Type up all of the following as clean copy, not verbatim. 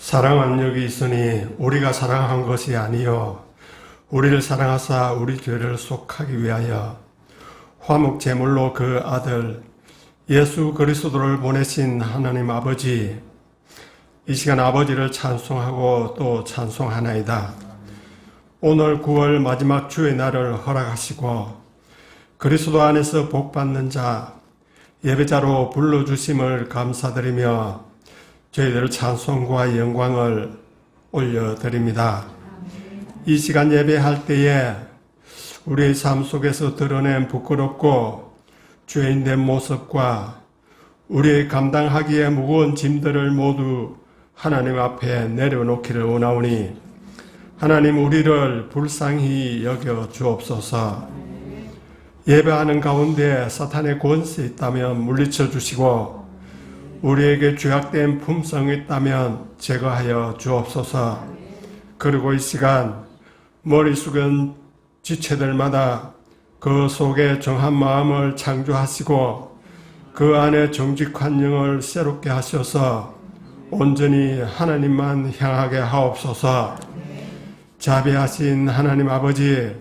사랑은 여기 있으니 우리가 사랑한 것이 아니요 우리를 사랑하사 우리 죄를 속하기 위하여 화목 제물로 그 아들 예수 그리스도를 보내신 하나님 아버지, 이 시간 아버지를 찬송하고 또 찬송하나이다. 오늘 9월 마지막 주의 날을 허락하시고 그리스도 안에서 복받는 자, 예배자로 불러주심을 감사드리며 저희들 찬송과 영광을 올려드립니다. 이 시간 예배할 때에 우리의 삶 속에서 드러낸 부끄럽고 죄인된 모습과 우리의 감당하기에 무거운 짐들을 모두 하나님 앞에 내려놓기를 원하오니 하나님 우리를 불쌍히 여겨 주옵소서. 예배하는 가운데 사탄의 권세 있다면 물리쳐 주시고 우리에게 죄악된 품성이 있다면 제거하여 주옵소서. 그리고 이 시간 머리 숙은 지체들마다 그 속에 정한 마음을 창조하시고 그 안에 정직한 영을 새롭게 하셔서 온전히 하나님만 향하게 하옵소서. 자비하신 하나님 아버지,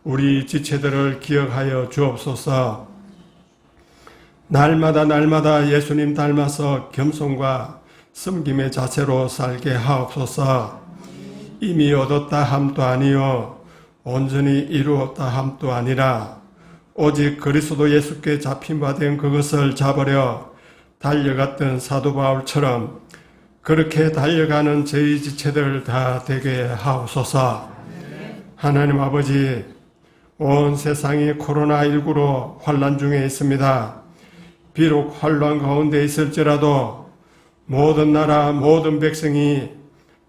우리 지체들을 기억하여 주옵소서. 날마다 예수님 닮아서 겸손과 섬김의 자세로 살게 하옵소서. 이미 얻었다 함도 아니요 온전히 이루었다 함도 아니라 오직 그리스도 예수께 잡힌 바 된 그것을 잡으려 달려갔던 사도 바울처럼 그렇게 달려가는 저희 지체들 다 되게 하옵소서. 하나님 아버지, 온 세상이 코로나19로 환난 중에 있습니다. 비록 환난 가운데 있을지라도 모든 나라 모든 백성이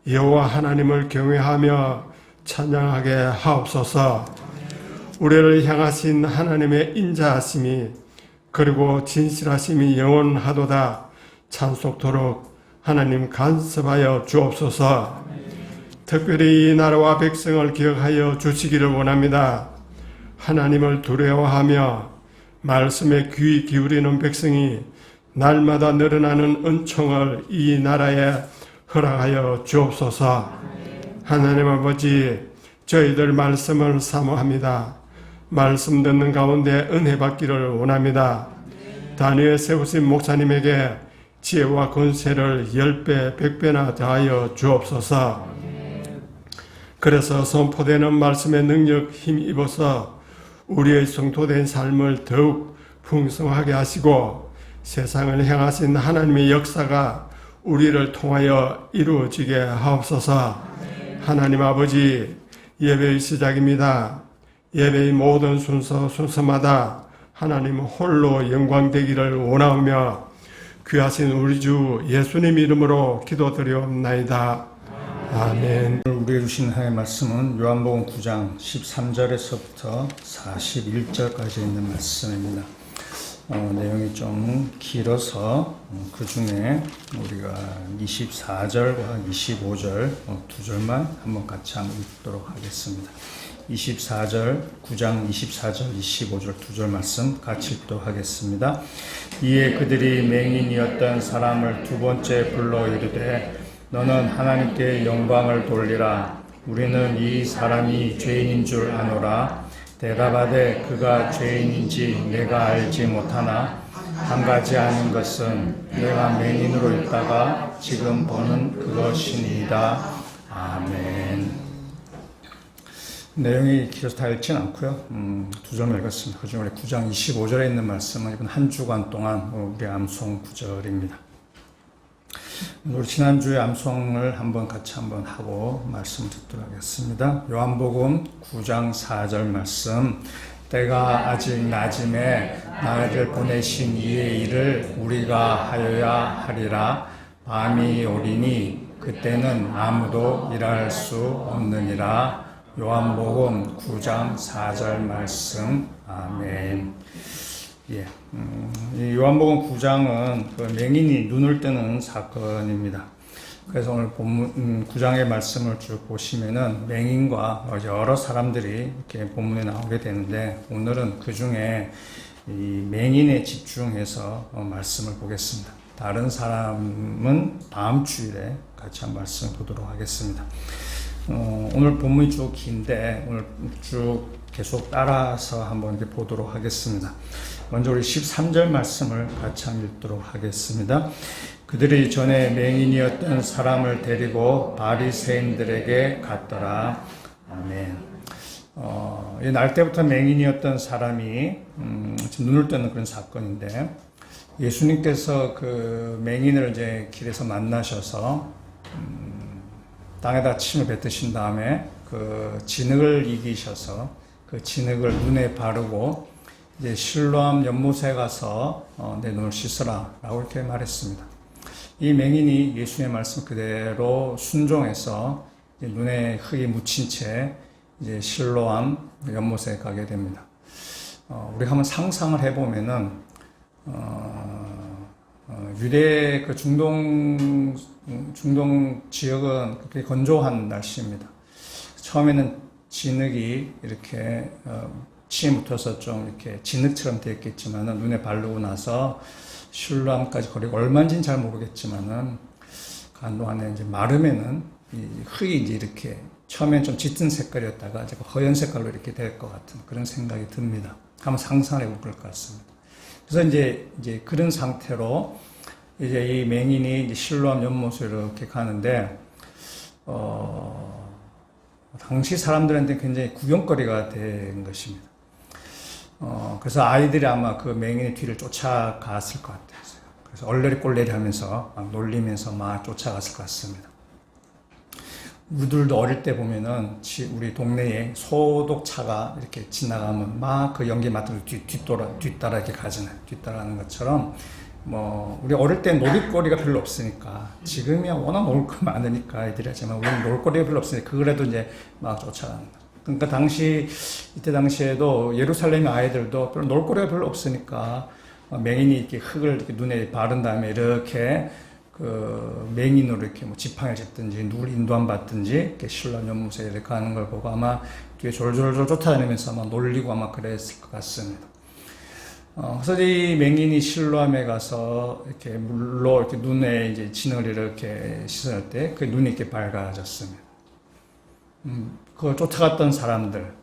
여호와 하나님을 경외하며 찬양하게 하옵소서. 우리를 향하신 하나님의 인자하심이 그리고 진실하심이 영원하도다 찬송토록 하나님 간섭하여 주옵소서. 특별히 이 나라와 백성을 기억하여 주시기를 원합니다. 하나님을 두려워하며 말씀에 귀 기울이는 백성이 날마다 늘어나는 은총을 이 나라에 허락하여 주옵소서. 하나님 아버지, 저희들 말씀을 사모합니다. 말씀 듣는 가운데 은혜 받기를 원합니다. 단위에 세우신 목사님에게 지혜와 권세를 10배, 100배나 더하여 주옵소서. 그래서 선포되는 말씀의 능력 힘입어서 우리의 성도된 삶을 더욱 풍성하게 하시고 세상을 향하신 하나님의 역사가 우리를 통하여 이루어지게 하옵소서. 하나님 아버지, 예배의 시작입니다. 예배의 모든 순서마다 하나님 홀로 영광되기를 원하오며 귀하신 우리 주 예수님 이름으로 기도드리옵나이다. 아멘. 우리에게 주신 하나님의 말씀은 요한복음 9장 13절에서부터 41절까지 있는 말씀입니다. 내용이 좀 길어서 그 중에 우리가 24절과 25절 두 절만 한번 같이 한번 읽도록 하겠습니다. 24절, 9장 24절, 25절 두 절 말씀 같이 읽도록 하겠습니다. 이에 그들이 맹인이었던 사람을 두 번째 불러 이르되 너는 하나님께 영광을 돌리라. 우리는 이 사람이 죄인인 줄 아노라. 대답하되 그가 죄인인지 내가 알지 못하나 한 가지 아는 것은 내가 맹인으로 있다가 지금 보는 그것이니이다. 아멘. 내용이 길어서 다 읽지는 않고요. 두 절만 읽었습니다. 그중에 우리 9장 25절에 있는 말씀은 이번 한 주간 동안 우리 암송 구절입니다. 우리 지난주에 암송을 같이 한번 하고 말씀 듣도록 하겠습니다. 요한복음 9장 4절 말씀. 때가 아직 낮음에 나를 보내신 이의 일을 우리가 하여야 하리라. 밤이 오리니 그때는 아무도 일할 수 없느니라. 요한복음 9장 4절 말씀. 아멘. 이 요한복음 9장은 그 맹인이 눈을 뜨는 사건입니다. 그래서 오늘 본문 9장의 말씀을 쭉 보시면은 맹인과 여러 사람들이 이렇게 본문에 나오게 되는데 오늘은 그 중에 이 맹인에 집중해서 말씀을 보겠습니다. 다른 사람은 다음 주일에 같이 한 말씀 보도록 하겠습니다. 오늘 본문이 쭉 긴데 오늘 쭉 계속 따라서 한번 이렇게 보도록 하겠습니다. 먼저 우리 13절 말씀을 같이 한번 읽도록 하겠습니다. 그들이 전에 맹인이었던 사람을 데리고 바리새인들에게 갔더라. 아멘. 날 때부터 맹인이었던 사람이 지금 눈을 뜨는 그런 사건인데, 예수님께서 그 맹인을 이제 길에서 만나셔서 땅에다 침을 뱉으신 다음에 그 진흙을 이기셔서 그 진흙을 눈에 바르고 이제 실로암 연못에 가서 내 눈을 씻으라라고 이렇게 말했습니다. 이 맹인이 예수님의 말씀 그대로 순종해서 눈에 흙이 묻힌 채 이제 실로암 연못에 가게 됩니다. 우리 한번 상상을 해보면은 유대 그 중동 지역은 그렇게 건조한 날씨입니다. 처음에는 진흙이 이렇게 치에 묻혀서 좀 이렇게 진흙처럼 되었겠지만은 눈에 바르고 나서 실로암까지 거리가 얼마인지는 잘 모르겠지만은 한동안에 이제 마르면은 이 흙이 이제 이렇게 처음엔 좀 짙은 색깔이었다가 이제 허연 색깔로 이렇게 될 것 같은 그런 생각이 듭니다. 한번 상상해 볼 것 같습니다. 그래서 이제 그런 상태로 이제 이 맹인이 이제 실로암 연못으로 이렇게 가는데, 당시 사람들한테 굉장히 구경거리가 된 것입니다. 그래서 아이들이 아마 그 맹인의 뒤를 쫓아갔을 것 같아요. 그래서 얼레리 꼴레리 하면서 막 놀리면서 막 쫓아갔을 것 같습니다. 우리들도 어릴 때 보면은 우리 동네에 소독차가 이렇게 지나가면 막 그 연기 맡으면서 뒤따라 이렇게 가잖아요. 뒤따라가는 것처럼 우리 어릴 때 놀이거리가 별로 없으니까, 지금이야 워낙 놀 거 많으니까 아이들이 하지만 우리는 놀거리가 별로 없으니까 그래도 이제 막 쫓아간다. 그러니까 이때 당시에도 예루살렘의 아이들도 별로 놀거리가 별로 없으니까 맹인이 이렇게 흙을 이렇게 눈에 바른 다음에 이렇게 그 맹인으로 이렇게 지팡이를 잡든지 누굴 인도함 받든지 이렇게 실로암 연못에 이렇게 가는 걸 보고 아마 뒤에 졸졸졸 쫓아다니면서 아마 놀리고 아마 그랬을 것 같습니다. 그래서 이 맹인이 실로암에 가서 이렇게 물로 이렇게 눈에 이제 진흙을 이렇게 씻을 때 그 눈이 이렇게 밝아졌습니다. 그걸 쫓아갔던 사람들,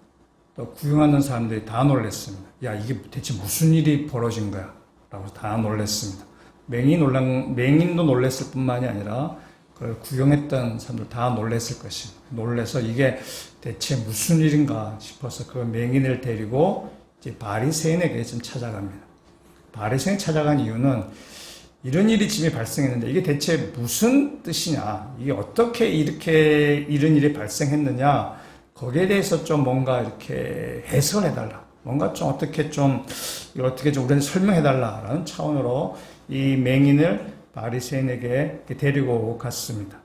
또 구경하는 사람들이 다 놀랐습니다. 야, 이게 대체 무슨 일이 벌어진 거야? 라고 다 놀랐습니다. 맹인도 놀랐을 뿐만이 아니라 그걸 구경했던 사람들 다 놀랐을 것입니다. 놀라서 이게 대체 무슨 일인가 싶어서 그 맹인을 데리고 이제 바리새인에게 좀 찾아갑니다. 바리새인 찾아간 이유는 이런 일이 집에 발생했는데 이게 대체 무슨 뜻이냐, 이게 어떻게 이렇게 이런 일이 발생했느냐, 거기에 대해서 좀 뭔가 이렇게 해석을 해달라, 뭔가 좀 어떻게 좀 우리한테 설명해달라라는 차원으로 이 맹인을 바리새인에게 데리고 갔습니다.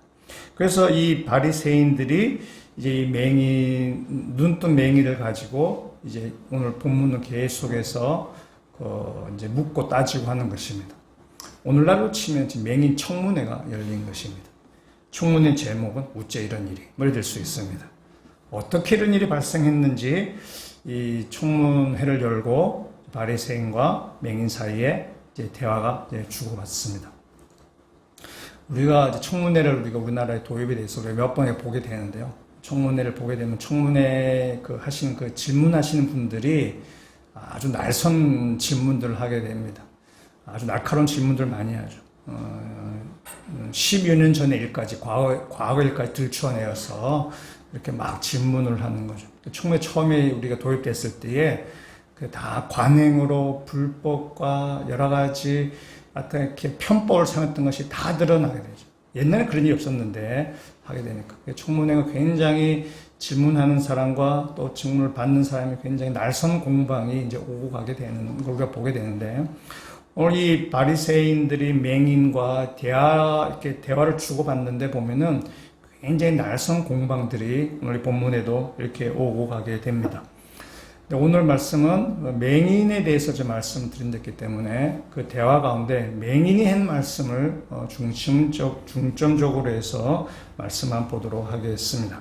그래서 이 바리새인들이 이제 이 눈뜬 맹인을 가지고 이제 오늘 본문은 계속해서 이제 묻고 따지고 하는 것입니다. 오늘날로 치면 지금 맹인 청문회가 열린 것입니다. 청문회 제목은 어째 이런 일이 될 수 있습니다. 어떻게 이런 일이 발생했는지 이 청문회를 열고 바리새인과 맹인 사이에 이제 대화가 이제 주고받습니다. 우리가 이제 청문회를 우리나라에 도입에 대해서 몇 번에 보게 되는데요. 청문회를 보게 되면 청문회 질문하시는 분들이 아주 날선 질문들을 하게 됩니다. 아주 날카로운 질문들 많이 하죠. 10여 년 전의 일까지, 과거 일까지 들춰내어서 이렇게 막 질문을 하는 거죠. 청문회 처음에 우리가 도입됐을 때에 다 관행으로 불법과 여러 가지 이렇게 편법을 사용했던 것이 다 드러나게 되죠. 옛날에 그런 일이 없었는데 하게 되니까. 청문회가 굉장히 질문하는 사람과 또 질문을 받는 사람이 굉장히 날선 공방이 이제 오고 가게 되는 걸 우리가 보게 되는데, 오늘 이 바리새인들이 맹인과 이렇게 대화를 주고받는데 보면은 굉장히 날선 공방들이 오늘 본문에도 이렇게 오고 가게 됩니다. 오늘 말씀은 맹인에 대해서 좀 말씀드렸기 때문에 그 대화 가운데 맹인이 한 말씀을 중점적으로 해서 말씀 한번 보도록 하겠습니다.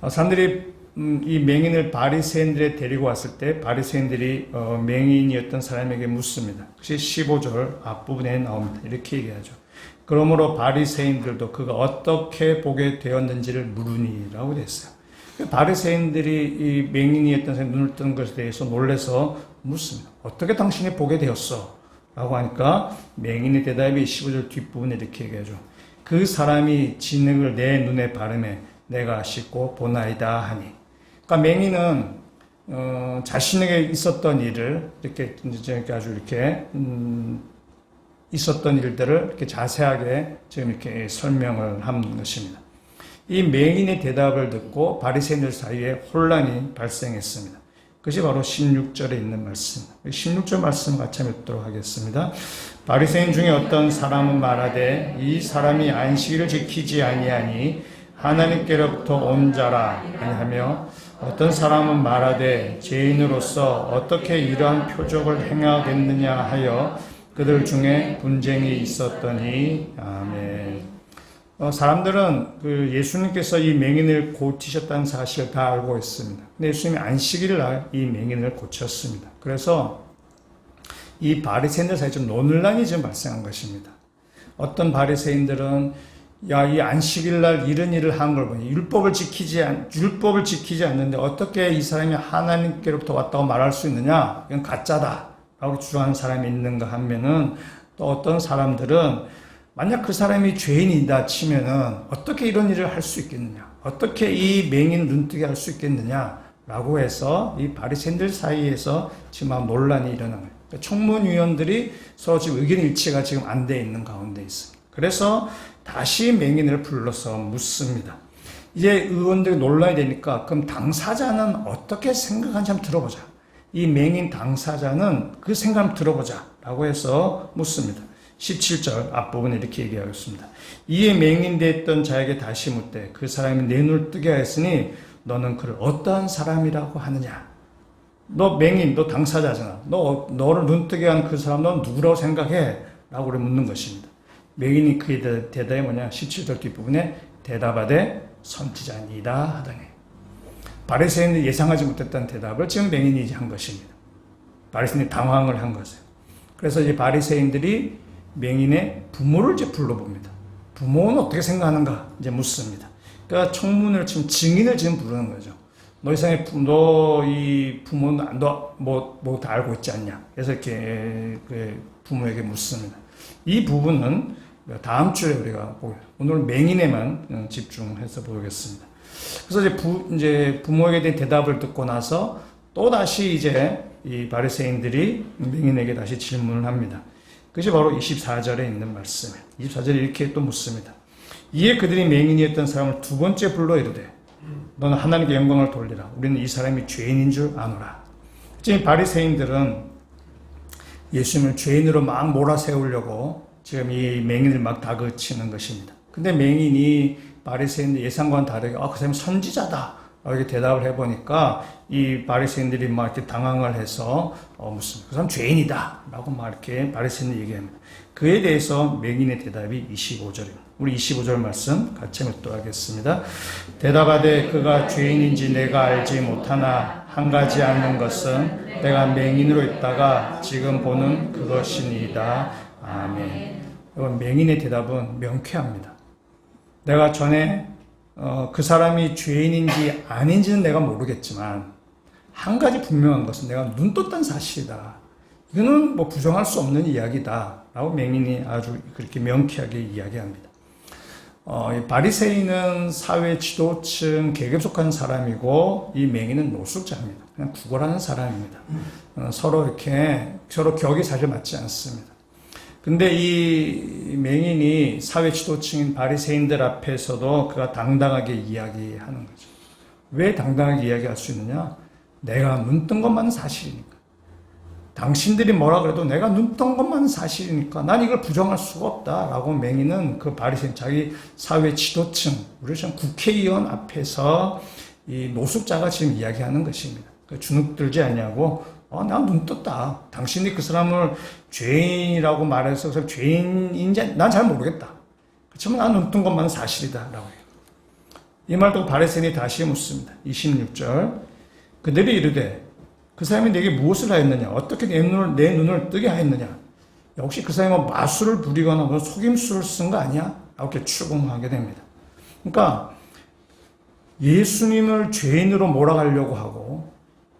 사람들이 이 맹인을 바리새인들에 데리고 왔을 때 바리새인들이 맹인이었던 사람에게 묻습니다. 그것이 15절 앞부분에 나옵니다. 이렇게 얘기하죠. 그러므로 바리새인들도 그가 어떻게 보게 되었는지를 물으니라고 됐어요. 바리새인들이 이 맹인이었던 사람이 눈을 뜬 것에 대해서 놀라서 묻습니다. 어떻게 당신이 보게 되었어? 라고 하니까 맹인의 대답이 15절 뒷부분에 이렇게 얘기하죠. 그 사람이 진흙을 내 눈에 바르매 내가 씻고 보나이다 하니. 그러니까 맹인은 자신에게 있었던 일을 이렇게 아주 이렇게 있었던 일들을 이렇게 자세하게 지금 이렇게 설명을 한 것입니다. 이 맹인의 대답을 듣고 바리새인들 사이에 혼란이 발생했습니다. 그것이 바로 16절에 있는 말씀입니다. 16절 말씀 같이 읽도록 하겠습니다. 바리새인 중에 어떤 사람은 말하되 이 사람이 안식일을 지키지 아니하니 하나님께로부터 온 자라 아니하며 어떤 사람은 말하되 죄인으로서 어떻게 이러한 표적을 행하겠느냐 하여 그들 중에 분쟁이 있었더니 아멘. 사람들은 그 예수님께서 이 맹인을 고치셨다는 사실을 다 알고 있습니다. 근데 예수님이 안식일 날 이 맹인을 고쳤습니다. 그래서 이 바리새인들 사이에 좀 논란이 좀 발생한 것입니다. 어떤 바리새인들은 야, 이 안식일 날 이런 일을 한 걸 보니 율법을 지키지 않는데 어떻게 이 사람이 하나님께로부터 왔다고 말할 수 있느냐? 이건 가짜다. 라고 주장하는 사람이 있는가 하면은 또 어떤 사람들은 만약 그 사람이 죄인이다 치면은 어떻게 이런 일을 할 수 있겠느냐? 어떻게 이 맹인 눈뜨게 할 수 있겠느냐? 라고 해서 이 바리새인들 사이에서 지금 막 논란이 일어난 거예요. 그러니까 청문위원들이 서로 지금 의견 일치가 지금 안 돼 있는 가운데 있습니다. 그래서 다시 맹인을 불러서 묻습니다. 이제 의원들이 논란이 되니까 그럼 당사자는 어떻게 생각하는지 한번 들어보자. 이 맹인 당사자는 그 생각 한번 들어보자. 라고 해서 묻습니다. 17절 앞부분에 이렇게 얘기하겠습니다. 이에 맹인되었던 자에게 다시 묻되 그 사람이 내 눈을 뜨게 하였으니 너는 그를 어떠한 사람이라고 하느냐? 너 맹인, 너 당사자잖아. 너를 눈뜨게 한 그 사람 넌 누구라고 생각해? 라고 묻는 것입니다. 맹인이 그의 대답이 뭐냐? 17절 뒷부분에 대답하되 선지자니이다 하더니 바리새인이 예상하지 못했던 대답을 지금 맹인이 한 것입니다. 바리새인이 당황을 한 것이에요. 그래서 이제 바리새인들이 맹인의 부모를 이제 불러봅니다. 부모는 어떻게 생각하는가? 이제 묻습니다. 그러니까 청문을 지금 증인을 지금 부르는 거죠. 너 이상의 이 부모는 뭐 다 알고 있지 않냐? 그래서 이렇게 부모에게 묻습니다. 이 부분은 다음 주에 우리가 오늘 맹인에만 집중해서 보겠습니다. 그래서 이제 부모에게 대한 대답을 듣고 나서 또 다시 이제 이 바리새인들이 맹인에게 다시 질문을 합니다. 그것이 바로 24절에 있는 말씀이에요. 24절에 이렇게 또 묻습니다. 이에 그들이 맹인이었던 사람을 두 번째 불러 이르되 너는 하나님께 영광을 돌리라. 우리는 이 사람이 죄인인 줄 아노라. 지금 바리새인들은 예수님을 죄인으로 막 몰아세우려고 지금 이 맹인을 막 다그치는 것입니다. 근데 맹인이 바리새인들 예상과는 다르게 그 사람이 선지자다. 이렇게 대답을 해보니까 이 바리새인들이 막 이렇게 당황을 해서 무슨 그 사람 죄인이다 라고 막 이렇게 바리새인들이 얘기합니다. 그에 대해서 맹인의 대답이 25절입니다. 우리 25절 말씀 같이 읽도록 하겠습니다. 대답하되 그가 죄인인지 내가 알지 못하나 한 가지 아는 것은 내가 맹인으로 있다가 지금 보는 그것이니이다. 아멘. 여러분 맹인의 대답은 명쾌합니다. 내가 전에 그 사람이 죄인인지 아닌지는 내가 모르겠지만 한 가지 분명한 것은 내가 눈 떴다는 사실이다. 이거는 뭐 부정할 수 없는 이야기다. 라고 맹인이 아주 그렇게 명쾌하게 이야기합니다. 이 바리새인은 사회 지도층 계급에 속한 사람이고 이 맹인은 노숙자입니다. 그냥 구걸하는 사람입니다. 서로 격이 사실 맞지 않습니다. 근데 이 맹인이 사회 지도층인 바리새인들 앞에서도 그가 당당하게 이야기하는 거죠. 왜 당당하게 이야기할 수 있느냐? 내가 눈 뜬 것만은 사실이니까. 당신들이 뭐라 그래도 내가 눈 뜬 것만은 사실이니까 난 이걸 부정할 수가 없다라고 맹인은 그 바리새인 자기 사회 지도층, 우리 지금 국회의원 앞에서 이 노숙자가 지금 이야기하는 것입니다. 주눅들지 않냐고. 난 눈 떴다. 당신이 그 사람을 죄인이라고 말해서 그 죄인인지 난 잘 모르겠다. 그렇지만 난 눈 뜬 것만은 사실이다. 라고 해요. 이 말 듣고 바리새인이 다시 묻습니다. 26절. 그들이 이르되 그 사람이 내게 무엇을 하였느냐? 어떻게 내 눈을 뜨게 하였느냐? 역시 그 사람이 뭐 마술을 부리거나 뭐 속임수를 쓴 거 아니야? 이렇게 추궁하게 됩니다. 그러니까 예수님을 죄인으로 몰아가려고 하고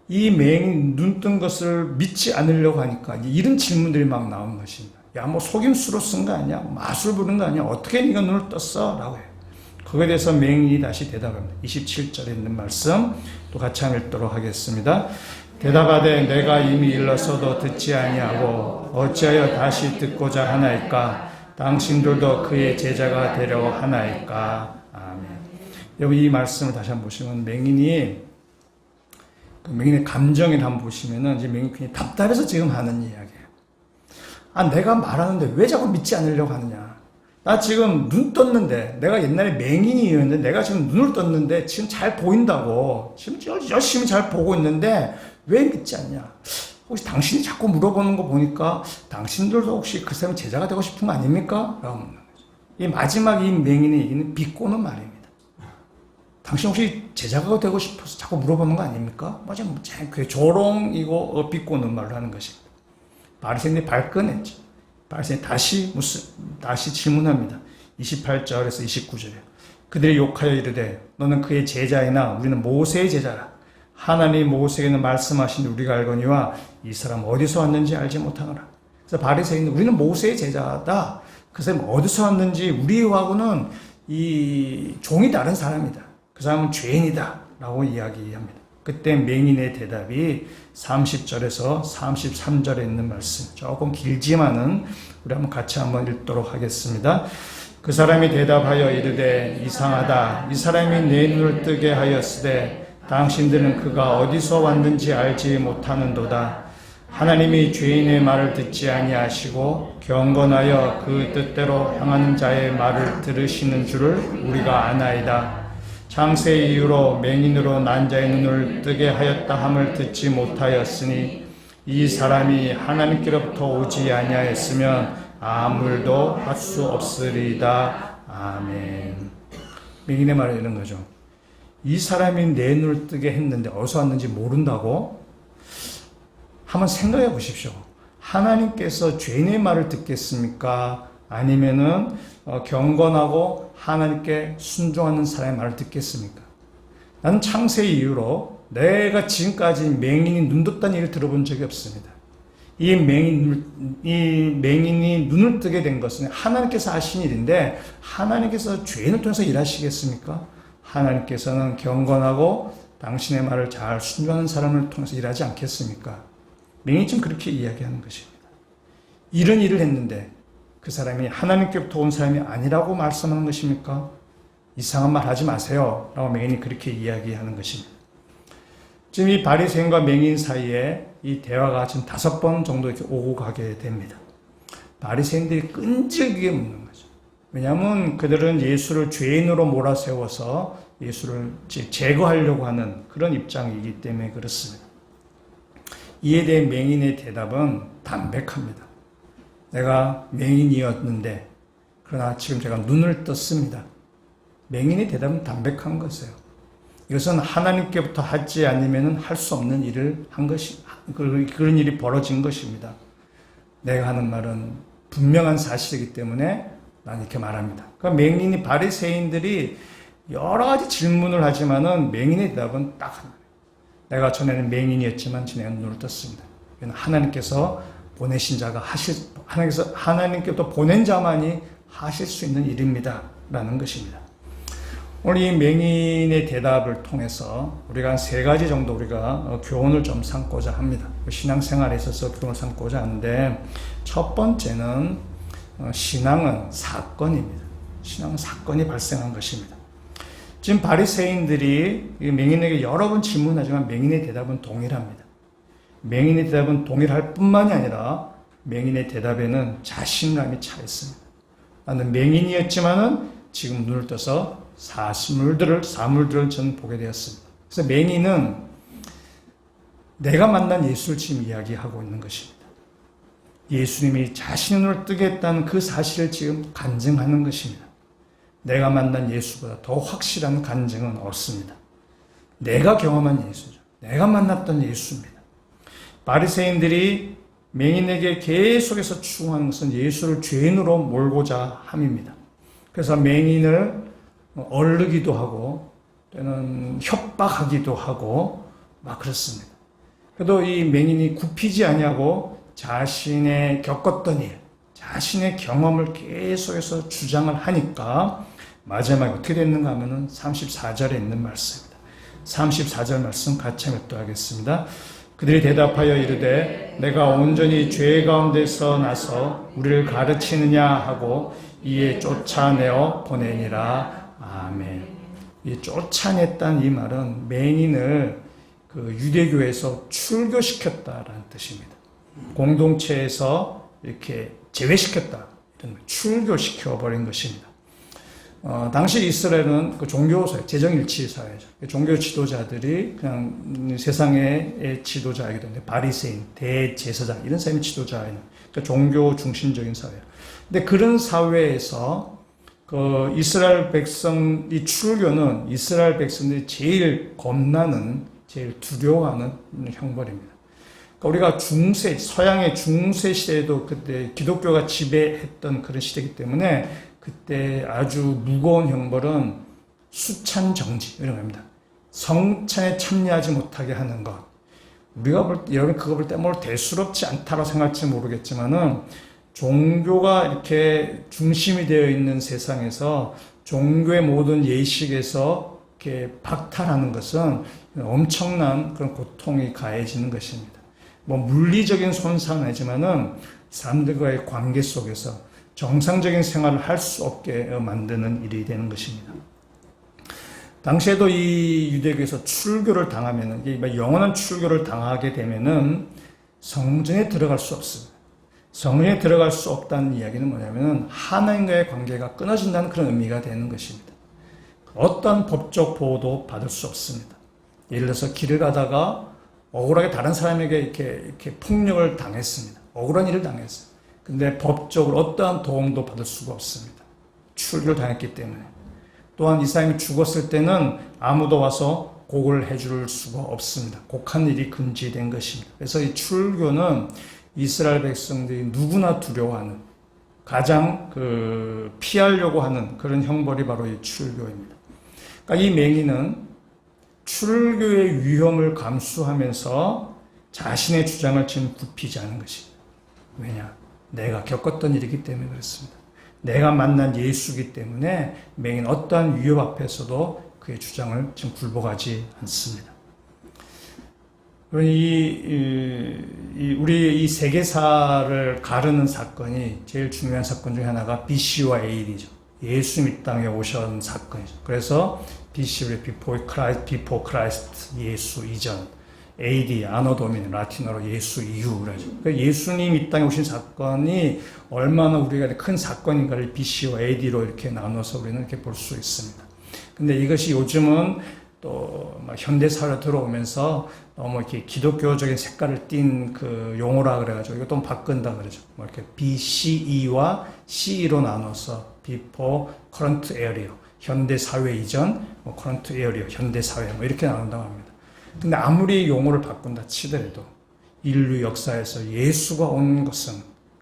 이 맹인 눈 뜬 것을 믿지 않으려고 하니까 이런 질문들이 막 나온 것입니다. 야, 뭐 속임수로 쓴 거 아니야? 마술 부른 거 아니야? 어떻게 네가 눈을 떴어? 라고 해요. 그거에 대해서 맹인이 다시 대답합니다. 27절에 있는 말씀 또 같이 한번 읽도록 하겠습니다. 대답하되 내가 이미 일렀어도 듣지 아니하고 어찌하여 다시 듣고자 하나이까? 당신들도 그의 제자가 되려고 하나이까? 아멘. 여러분 이 말씀을 다시 한번 보시면 맹인의 감정을 한번 보시면은 이제 맹인이 그냥 답답해서 지금 하는 이야기예요. 아, 내가 말하는데 왜 자꾸 믿지 않으려고 하느냐? 나 지금 눈 떴는데, 내가 옛날에 맹인이었는데, 내가 지금 눈을 떴는데, 지금 잘 보인다고, 지금 열심히 잘 보고 있는데, 왜 믿지 않냐? 혹시 당신이 자꾸 물어보는 거 보니까, 당신들도 혹시 그 사람의 제자가 되고 싶은 거 아닙니까? 라고 묻는 거죠. 이 마지막 이 맹인의 얘기는 비꼬는 말입니다. 당신 혹시 제자가 되고 싶어서 자꾸 물어보는 거 아닙니까? 맞아, 그 조롱이고 비꼬는 말을 하는 것입니다. 바리새인들이 발끈했죠. 바리새인이 다시 질문합니다. 28절에서 29절에 그들이 욕하여 이르되 너는 그의 제자이나 우리는 모세의 제자라. 하나님이 모세에게는 말씀하신 우리가 알거니와 이 사람 어디서 왔는지 알지 못하노라. 그래서 바리새인은 우리는 모세의 제자다. 그 사람 어디서 왔는지 우리하고는 이 종이 다른 사람이다. 그 사람은 죄인이다 라고 이야기합니다. 그때 맹인의 대답이 30절에서 33절에 있는 말씀, 조금 길지만은 우리 한번 같이 한번 읽도록 하겠습니다. 그 사람이 대답하여 이르되 이상하다. 이 사람이 내 눈을 뜨게 하였으되 당신들은 그가 어디서 왔는지 알지 못하는도다. 하나님이 죄인의 말을 듣지 아니하시고 경건하여 그 뜻대로 향하는 자의 말을 들으시는 줄을 우리가 아나이다. 창세 이후로 맹인으로 난 자의 눈을 뜨게 하였다 함을 듣지 못하였으니 이 사람이 하나님께로부터 오지 아니하였으면 아무일도 할 수 없으리이다. 아멘. 맹인의 말은 이런 거죠. 이 사람이 내 눈을 뜨게 했는데 어디서 왔는지 모른다고? 한번 생각해 보십시오. 하나님께서 죄인의 말을 듣겠습니까? 아니면은 경건하고 하나님께 순종하는 사람의 말을 듣겠습니까? 나는 창세 이후로 내가 지금까지 맹인이 눈 떴다는 얘기를 들어본 적이 없습니다. 이 맹인이 눈을 뜨게 된 것은 하나님께서 하신 일인데 하나님께서 죄인을 통해서 일하시겠습니까? 하나님께서는 경건하고 당신의 말을 잘 순종하는 사람을 통해서 일하지 않겠습니까? 맹인이 지금 그렇게 이야기하는 것입니다. 이런 일을 했는데 그 사람이 하나님께부터 온 사람이 아니라고 말씀하는 것입니까? 이상한 말 하지 마세요 라고 맹인이 그렇게 이야기하는 것입니다. 지금 이 바리새인과 맹인 사이에 이 대화가 지금 5번 정도 이렇게 오고 가게 됩니다. 바리새인들이 끈질기게 묻는 거죠. 왜냐하면 그들은 예수를 죄인으로 몰아세워서 예수를 제거하려고 하는 그런 입장이기 때문에 그렇습니다. 이에 대해 맹인의 대답은 담백합니다. 내가 맹인이었는데 그러나 지금 제가 눈을 떴습니다. 맹인의 대답은 담백한 것이에요. 이것은 하나님께부터 하지 않으면 할 수 없는 일을 한 것이, 그런 일이 벌어진 것입니다. 내가 하는 말은 분명한 사실이기 때문에 난 이렇게 말합니다. 그러니까 맹인이 바리새인들이 여러 가지 질문을 하지만은 맹인의 대답은 딱 하나. 내가 전에는 맹인이었지만 지금 내가 눈을 떴습니다. 하나님께서 보내신 자가 하나님께부터 보낸 자만이 하실 수 있는 일입니다. 라는 것입니다. 오늘 이 맹인의 대답을 통해서 우리가 한 3가지 정도 우리가 교훈을 좀 삼고자 합니다. 신앙생활에 있어서 교훈을 삼고자 하는데 첫 번째는 신앙은 사건입니다. 신앙은 사건이 발생한 것입니다. 지금 바리새인들이 맹인에게 여러 번 질문하지만 맹인의 대답은 동일합니다. 맹인의 대답은 동일할 뿐만이 아니라 맹인의 대답에는 자신감이 차 있습니다. 나는 맹인이었지만은 지금 눈을 떠서 사물들을 저는 보게 되었습니다. 그래서 맹인은 내가 만난 예수를 지금 이야기하고 있는 것입니다. 예수님이 자신의 눈을 뜨게 했다는 그 사실을 지금 간증하는 것입니다. 내가 만난 예수보다 더 확실한 간증은 없습니다. 내가 경험한 예수죠. 내가 만났던 예수입니다. 바리새인들이 맹인에게 계속해서 추구하는 것은 예수를 죄인으로 몰고자 함입니다. 그래서 맹인을 얼르기도 하고 또는 협박하기도 하고 막 그렇습니다. 그래도 이 맹인이 굽히지 아니하고 자신의 겪었던 일, 자신의 경험을 계속해서 주장을 하니까 마지막에 어떻게 됐는가 하면은 34절에 있는 말씀입니다. 34절 말씀 같이 묵도하겠습니다. 그들이 대답하여 이르되 내가 온전히 죄 가운데서 나서 우리를 가르치느냐 하고 이에 쫓아내어 보내니라. 아멘. 이 쫓아냈다는 이 말은 맹인을 그 유대교에서 출교시켰다라는 뜻입니다. 공동체에서 이렇게 제외시켰다, 이런 출교시켜버린 것입니다. 당시 이스라엘은 그 종교사회, 재정일치 사회죠. 종교 지도자들이 그냥 세상의 지도자이기 때문에 바리새인, 대제사장 이런 사람이 지도자인, 그러니까 종교 중심적인 사회예요. 근데 그런 사회에서 그 이스라엘 백성, 이 출교는 이스라엘 백성들이 제일 겁나는, 제일 두려워하는 형벌입니다. 그러니까 우리가 중세, 서양의 중세 시대에도 그때 기독교가 지배했던 그런 시대이기 때문에 그때 아주 무거운 형벌은 수찬 정지 이런 겁니다. 성찬에 참여하지 못하게 하는 것. 우리가 여러분 그거 볼 때 뭘 대수롭지 않다고 생각할지 모르겠지만은 종교가 이렇게 중심이 되어 있는 세상에서 종교의 모든 예식에서 이렇게 박탈하는 것은 엄청난 그런 고통이 가해지는 것입니다. 뭐 물리적인 손상은 아니지만은 사람들과의 관계 속에서 정상적인 생활을 할 수 없게 만드는 일이 되는 것입니다. 당시에도 이 유대교에서 출교를 당하면은, 영원한 출교를 당하게 되면은 성전에 들어갈 수 없습니다. 성전에 들어갈 수 없다는 이야기는 뭐냐면은 하나님과의 관계가 끊어진다는 그런 의미가 되는 것입니다. 어떤 법적 보호도 받을 수 없습니다. 예를 들어서 길을 가다가 억울하게 다른 사람에게 이렇게 폭력을 당했습니다. 억울한 일을 당했어요. 근데 법적으로 어떠한 도움도 받을 수가 없습니다. 출교를 당했기 때문에. 또한 이 사람이 죽었을 때는 아무도 와서 곡을 해줄 수가 없습니다. 곡한 일이 금지된 것입니다. 그래서 이 출교는 이스라엘 백성들이 누구나 두려워하는, 가장 피하려고 하는 그런 형벌이 바로 이 출교입니다. 그러니까 이 맹인은 출교의 위험을 감수하면서 자신의 주장을 지금 굽히지 않은 것입니다. 왜냐? 내가 겪었던 일이기 때문에 그렇습니다. 내가 만난 예수이기 때문에 맹인 어떠한 위협 앞에서도 그의 주장을 지금 굴복하지 않습니다. 우리 이 세계사를 가르는 사건이 제일 중요한 사건 중에 하나가 BC와 AD죠. 예수님 이 땅에 오신 사건이죠. 그래서 BC, Before Christ, 예수 이전, AD, 아노 도미니, 라틴어로 예수 이후 그러죠. 그러니까 예수님 이 땅에 오신 사건이 얼마나 우리가 큰 사건인가를 BC와 AD로 이렇게 나눠서 우리는 이렇게 볼 수 있습니다. 근데 이것이 요즘은 또 현대사회로 들어오면서 너무 이렇게 기독교적인 색깔을 띈 그 용어라 그래가지고 이거 또 바꾼다 그러죠. 뭐 이렇게 BCE와 CE로 나눠서 Before Current Era, 현대 사회 이전, Current Era, 현대 사회 뭐 이렇게 나눈다고 합니다. 근데 아무리 용어를 바꾼다 치더라도 인류 역사에서 예수가 온 것은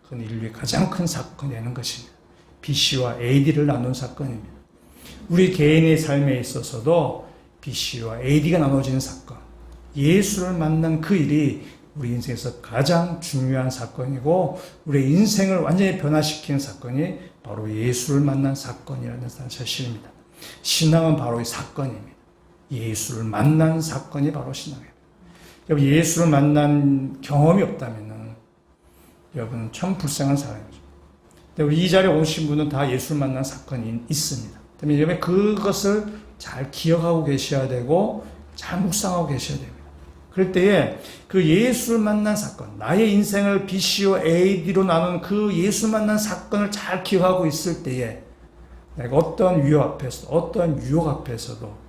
그 인류의 가장 큰 사건이 되는 것입니다. BC와 AD를 나눈 사건입니다. 우리 개인의 삶에 있어서도 BC와 AD가 나눠지는 사건, 예수를 만난 그 일이 우리 인생에서 가장 중요한 사건이고 우리 인생을 완전히 변화시키는 사건이 바로 예수를 만난 사건이라는 사실입니다. 신앙은 바로 이 사건입니다. 예수를 만난 사건이 바로 신앙이에요. 여러분 예수를 만난 경험이 없다면 여러분은 참 불쌍한 사람이죠. 이 자리에 오신 분은 다 예수를 만난 사건이 있습니다. 그러면 여러분 그것을 잘 기억하고 계셔야 되고 잘 묵상하고 계셔야 됩니다. 그럴 때에 그 예수를 만난 사건, 나의 인생을 BC와 AD로 나눈 그 예수 만난 사건을 잘 기억하고 있을 때에 내가 어떤 위협 앞에서, 어떤 유혹 앞에서도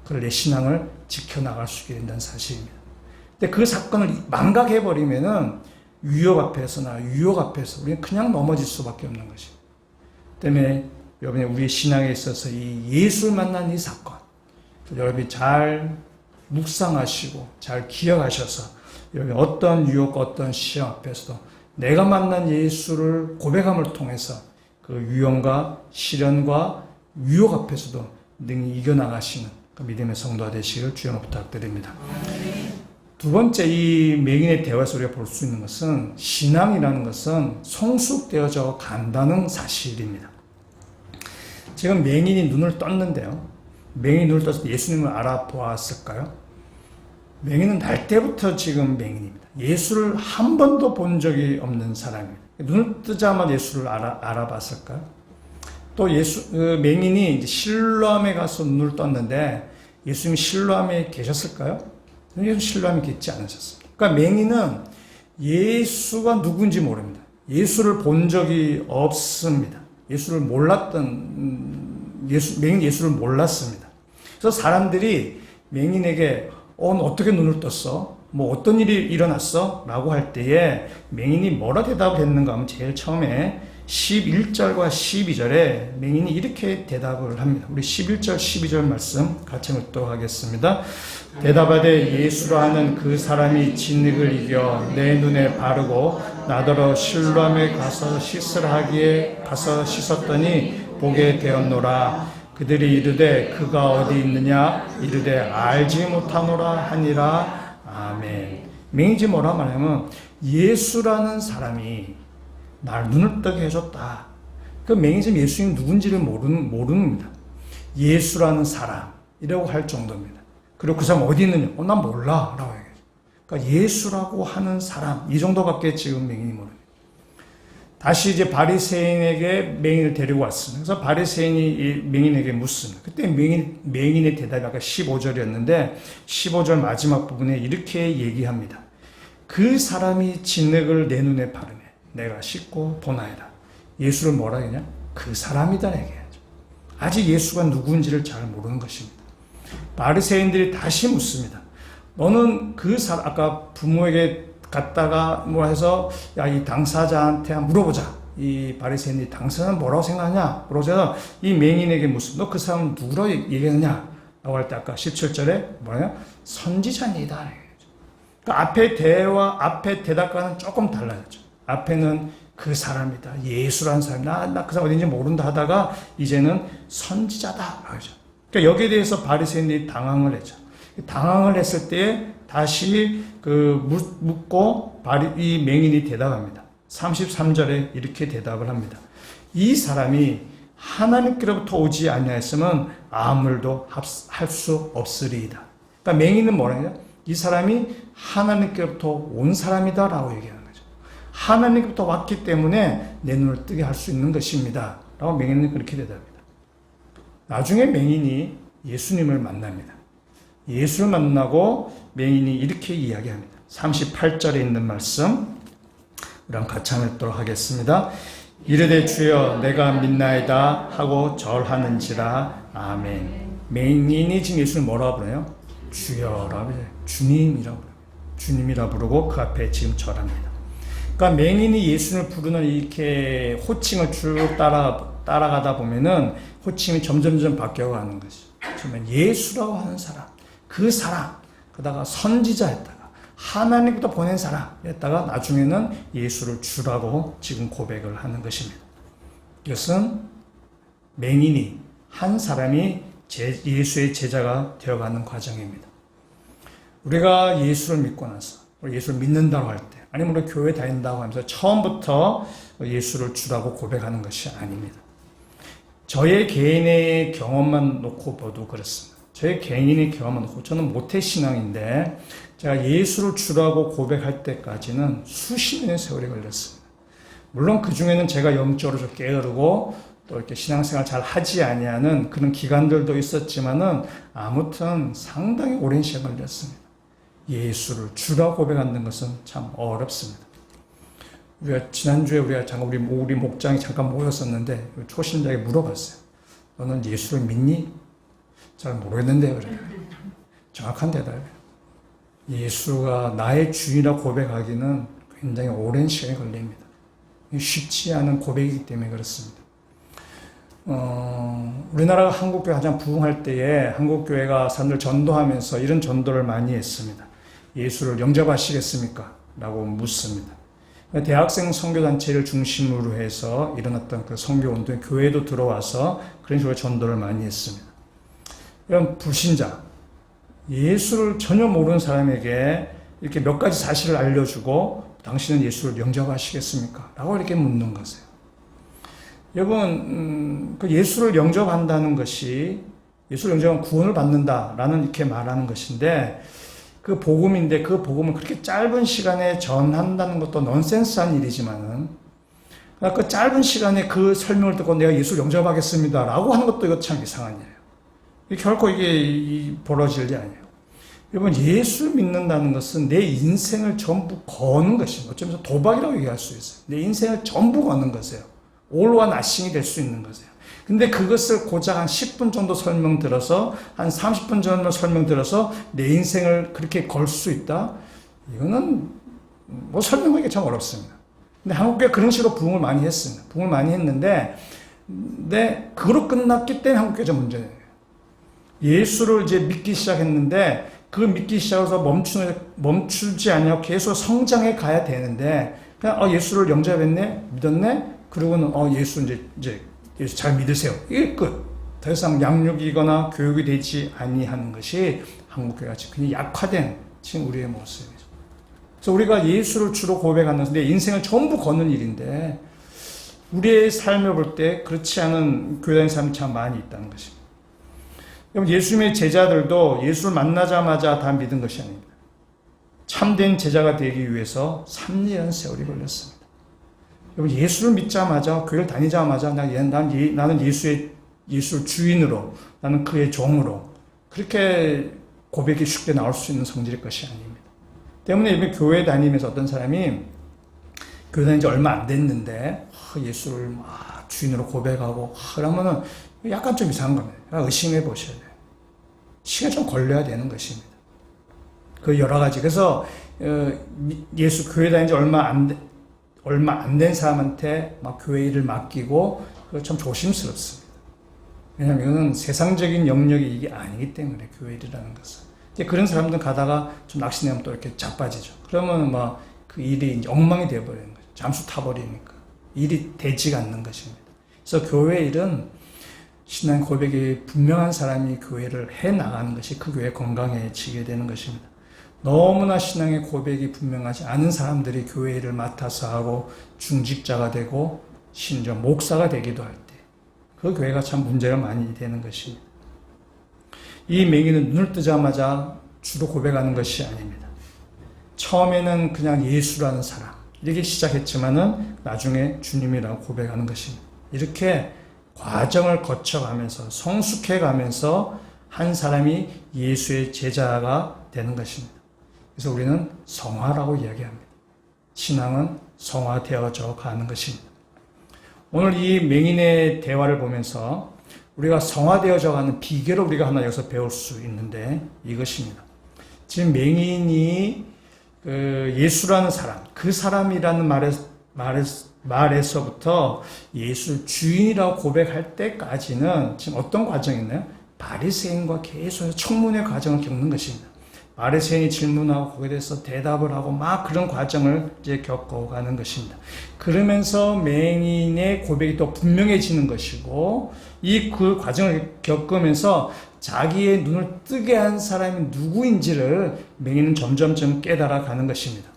그걸 내 신앙을 지켜나갈 수 있게 된다는 사실입니다. 근데 그 사건을 망각해버리면은 위협 앞에서나 유혹 앞에서 우리는 그냥 넘어질 수밖에 없는 것입니다. 때문에 여러분이 우리의 신앙에 있어서 이 예수를 만난 이 사건, 여러분이 잘 묵상하시고 잘 기억하셔서 여기 어떤 유혹, 어떤 시험 앞에서도 내가 만난 예수를 고백함을 통해서 그 위험과 시련과 유혹 앞에서도 능히 이겨나가시는 그 믿음의 성도가 되시길 주여 부탁드립니다. 두 번째, 이 맹인의 대화에서 우리가 볼 수 있는 것은 신앙이라는 것은 성숙되어져 간다는 사실입니다. 지금 맹인이 눈을 떴는데요. 맹인이 눈을 떠서 예수님을 알아보았을까요? 맹인은 날 때부터 지금 맹인입니다. 예수를 한 번도 본 적이 없는 사람입니다. 눈을 뜨자마자 예수를 알아봤을까요? 또 맹인이 이제 실로암에 가서 눈을 떴는데 예수님이 실로암에 계셨을까요? 예수 실로암에 계시지 않으셨습니다. 그러니까 맹인은 예수가 누군지 모릅니다. 예수를 본 적이 없습니다. 예수를 몰랐던 맹인 예수를 몰랐습니다. 그래서 사람들이 맹인에게 어떻게 눈을 떴어? 뭐 어떤 일이 일어났어? 라고 할 때에 맹인이 뭐라 대답을 했는가 하면 제일 처음에 11절과 12절에 맹인이 이렇게 대답을 합니다. 우리 11절, 12절 말씀 같이 읽도록 하겠습니다. 대답하되 예수라 하는 그 사람이 진흙을 이겨 내 눈에 바르고 나더러 실로암에 가서 씻으라 하기에 가서 씻었더니 보게 되었노라. 그들이 이르되 그가 어디 있느냐 이르되 알지 못하노라 하니라. 아멘. 맹인이 뭐라 말하면 예수라는 사람이 날 눈을 뜨게 해줬다. 그 맹인이 예수님 누군지를 모릅니다. 예수라는 사람이라고 할 정도입니다. 그리고 그 사람 어디 있느냐? 난 몰라. 라고 얘기해요. 그러니까 예수라고 하는 사람, 이 정도밖에 지금 맹인이 모릅니다. 다시 이제 바리새인에게 맹인을 데리고 왔습니다. 그래서 바리새인이 이 맹인에게 묻습니다. 그때 맹인의 대답이 아까 15절이었는데 15절 마지막 부분에 이렇게 얘기합니다. 그 사람이 진흙을 내 눈에 바르매 내가 씻고 보나이다. 예수를 뭐라 했냐? 그 사람이다 얘기하죠. 아직 예수가 누구인지를 잘 모르는 것입니다. 바리새인들이 다시 묻습니다. 너는 그 사람, 아까 부모에게 갔다가 뭐 해서 이 당사자한테 물어보자. 이 바리새인이 당사자는 뭐라고 생각하냐? 물어보자. 이 맹인에게 묻습니다. 너 그 사람 누구라고 얘기하냐? 라고 할 때 아까 17절에 뭐냐? 선지자니다. 그러니까 앞에 대답과는 조금 달라졌죠. 앞에는 그 사람이다. 예수라는 사람이다. 나 그 사람 어딘지 모른다 하다가 이제는 선지자다. 그러죠. 그러니까 여기에 대해서 바리새인들이 당황을 했죠. 당황을 했을 때 다시 묻고 이 맹인이 대답합니다. 33절에 이렇게 대답을 합니다. 이 사람이 하나님께로부터 오지 아니하였으면 아무 일도 할 수 없으리이다. 그러니까 맹인은 뭐라냐? 이 사람이 하나님께로부터 온 사람이다라고 얘기하는 거죠. 하나님께로부터 왔기 때문에 내 눈을 뜨게 할 수 있는 것입니다. 라고 맹인은 그렇게 대답합니다. 나중에 맹인이 예수님을 만납니다. 예수를 만나고 맹인이 이렇게 이야기합니다. 38절에 있는 말씀 우리 한번 같이 읽도록 하겠습니다. 이르되 주여 내가 믿나이다 하고 절하는지라. 아멘. 맹인이 지금 예수를 뭐라고 부르나요? 주여라고 해요. 주님이라고 부르요. 주님이라 부르고 그 앞에 지금 절합니다. 그러니까 맹인이 예수를 부르는 이렇게 호칭을 쭉 따라가다 보면은 호칭이 점점점 바뀌어가는 것이죠. 처음엔 예수라고 하는 사람, 그 사람, 그다가 선지자였다가 하나님부터 보낸 사람이었다가 나중에는 예수를 주라고 지금 고백을 하는 것입니다. 이것은 맹인이 한 사람이 예수의 제자가 되어가는 과정입니다. 우리가 예수를 믿고 나서 예수를 믿는다고 할 때 아니면 우리 교회 다닌다고 하면서 처음부터 예수를 주라고 고백하는 것이 아닙니다. 저의 개인의 경험만 놓고 봐도 그렇습니다. 저의 개인의 경험만 놓고 저는 모태신앙인데 제가 예수를 주라고 고백할 때까지는 수십 년의 세월이 걸렸습니다. 물론 그 중에는 제가 영적으로 좀 게으르고 또 이렇게 신앙생활 잘 하지 아니하는 그런 기간들도 있었지만은 아무튼 상당히 오랜 시간 걸렸습니다. 예수를 주라고 고백하는 것은 참 어렵습니다. 우리가 지난주에 우리 목장이 잠깐 모였었는데 초신자에게 물어봤어요. 너는 예수를 믿니? 잘 모르겠는데요. 그래요. 정확한 대답이에요. 예수가 나의 주인이라고 고백하기는 굉장히 오랜 시간이 걸립니다. 쉽지 않은 고백이기 때문에 그렇습니다. 우리나라가 한국교회 가장 부흥할 때에 한국교회가 사람들 전도하면서 이런 전도를 많이 했습니다. 예수를 영접하시겠습니까? 라고 묻습니다. 대학생 선교단체를 중심으로 해서 일어났던 그 선교운동에 교회도 들어와서 그런 식으로 전도를 많이 했습니다. 이런 불신자, 예수를 전혀 모르는 사람에게 이렇게 몇 가지 사실을 알려주고 당신은 예수를 영접하시겠습니까? 라고 이렇게 묻는 것이에요. 여러분, 그 예수를 영접한다는 것이 예수를 영접하면 구원을 받는다라는 이렇게 말하는 것인데 그 복음인데 그 복음을 그렇게 짧은 시간에 전한다는 것도 넌센스한 일이지만은 그 짧은 시간에 그 설명을 듣고 내가 예수를 영접하겠습니다 라고 하는 것도 이거 참 이상한 일이에요. 결코 이게 벌어질 일이 아니에요. 여러분, 예수 믿는다는 것은 내 인생을 전부 거는 것입니다. 어쩌면서 도박이라고 얘기할 수 있어요. 내 인생을 전부 거는 것이에요. 올와 나싱이 될 수 있는 것이에요. 근데 그것을 고작 한 10분 정도 설명 들어서 한 30분 정도 설명 들어서 내 인생을 그렇게 걸 수 있다? 이거는 뭐 설명하기 참 어렵습니다. 근데 한국교회 그런 식으로 부흥을 많이 했습니다. 부흥을 많이 했는데 그로 끝났기 때문에 한국교회가 문제예요. 예수를 이제 믿기 시작했는데 그 믿기 시작해서 멈추지 않고 계속 성장해 가야 되는데 그냥 예수를 영접했네, 믿었네, 그러고는 예수 이제 예수 잘 믿으세요. 이게 끝. 더 이상 양육이거나 교육이 되지 아니하는 것이 한국교회가 지금 굉장히 약화된 지금 우리의 모습이죠. 그래서 우리가 예수를 주로 고백하는 내 인생을 전부 거는 일인데 우리의 삶을 볼 때 그렇지 않은 교회 다니는 사람이 참 많이 있다는 것입니다. 여러분, 예수님의 제자들도 예수를 만나자마자 다 믿은 것이 아닙니다. 참된 제자가 되기 위해서 3년 세월이 걸렸습니다. 여러분, 예수를 믿자마자, 교회를 다니자마자 나는 예수를 주인으로, 나는 그의 종으로 그렇게 고백이 쉽게 나올 수 있는 성질일 것이 아닙니다. 때문에 이번 교회 다니면서 어떤 사람이 교회 다닌 지 얼마 안 됐는데 예수를 막 주인으로 고백하고 그러면은 약간 좀 이상한 겁니다. 의심해 보셔야 돼요. 시간이 좀 걸려야 되는 것입니다. 그 여러 가지. 그래서 예수 교회 다닌 지 얼마 안 된 사람한테 막 교회 일을 맡기고 그거 참 조심스럽습니다. 왜냐하면 이거는 세상적인 영역이 이게 아니기 때문에 교회 일이라는 것은. 이제 그런 사람들 가다가 좀 낚시내면 또 이렇게 자빠지죠. 그러면 막 그 일이 이제 엉망이 되어버리는 거죠. 잠수 타버리니까. 일이 되지가 않는 것입니다. 그래서 교회 일은 신앙 고백이 분명한 사람이 교회를 해 나가는 것이 그 교회 건강해지게 되는 것입니다. 너무나 신앙의 고백이 분명하지 않은 사람들이 교회 일을 맡아서 하고 중직자가 되고 심지어 목사가 되기도 할 때 그 교회가 참 문제가 많이 되는 것입니다. 이 맹인은 눈을 뜨자마자 주로 고백하는 것이 아닙니다. 처음에는 그냥 예수라는 사람 이렇게 시작했지만은 나중에 주님이라고 고백하는 것입니다. 이렇게 과정을 거쳐가면서 성숙해가면서 한 사람이 예수의 제자가 되는 것입니다. 그래서 우리는 성화라고 이야기합니다. 신앙은 성화되어져 가는 것입니다. 오늘 이 맹인의 대화를 보면서 우리가 성화되어져 가는 비결을 우리가 하나 여기서 배울 수 있는데 이것입니다. 지금 맹인이 예수라는 사람, 그 사람이라는 말에서부터 예수 주인이라고 고백할 때까지는 지금 어떤 과정이 있나요? 바리새인과 계속 청문회 과정을 겪는 것입니다. 바리새인이 질문하고 거기에 대해서 대답을 하고 막 그런 과정을 이제 겪어가는 것입니다. 그러면서 맹인의 고백이 또 분명해지는 것이고 그 과정을 겪으면서 자기의 눈을 뜨게 한 사람이 누구인지를 맹인은 점점점 깨달아가는 것입니다.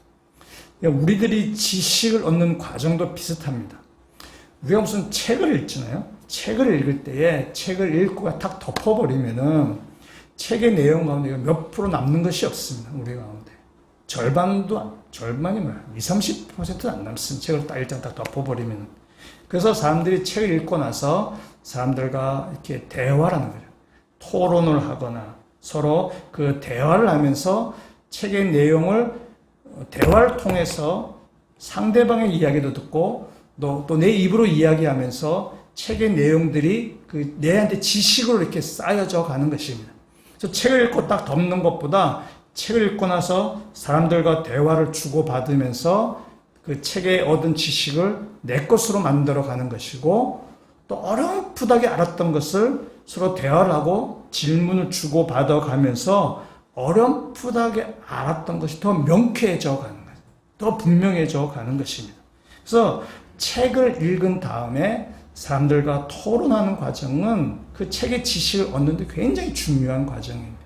우리들이 지식을 얻는 과정도 비슷합니다. 우리가 무슨 책을 읽잖아요. 책을 읽을 때에 책을 읽고 탁 덮어버리면은 책의 내용 가운데 몇 프로 남는 것이 없습니다. 우리 가운데. 절반이 뭐야? 20-30%도 안 남습니다. 책을 딱 일단 딱 덮어버리면. 그래서 사람들이 책을 읽고 나서 사람들과 이렇게 대화를 하는 거죠. 토론을 하거나 서로 그 대화를 하면서 책의 내용을 대화를 통해서 상대방의 이야기도 듣고 또 내 입으로 이야기하면서 책의 내용들이 내한테 지식으로 이렇게 쌓여져 가는 것입니다. 그래서 책을 읽고 딱 덮는 것보다 책을 읽고 나서 사람들과 대화를 주고받으면서 그 책에 얻은 지식을 내 것으로 만들어 가는 것이고 또 어렴풋하게 알았던 것을 서로 대화를 하고 질문을 주고받아 가면서 어렴풋하게 알았던 것이 더 명쾌해져 가는 거예요. 더 분명해져 가는 것입니다. 그래서 책을 읽은 다음에 사람들과 토론하는 과정은 그 책의 지식을 얻는 데 굉장히 중요한 과정입니다.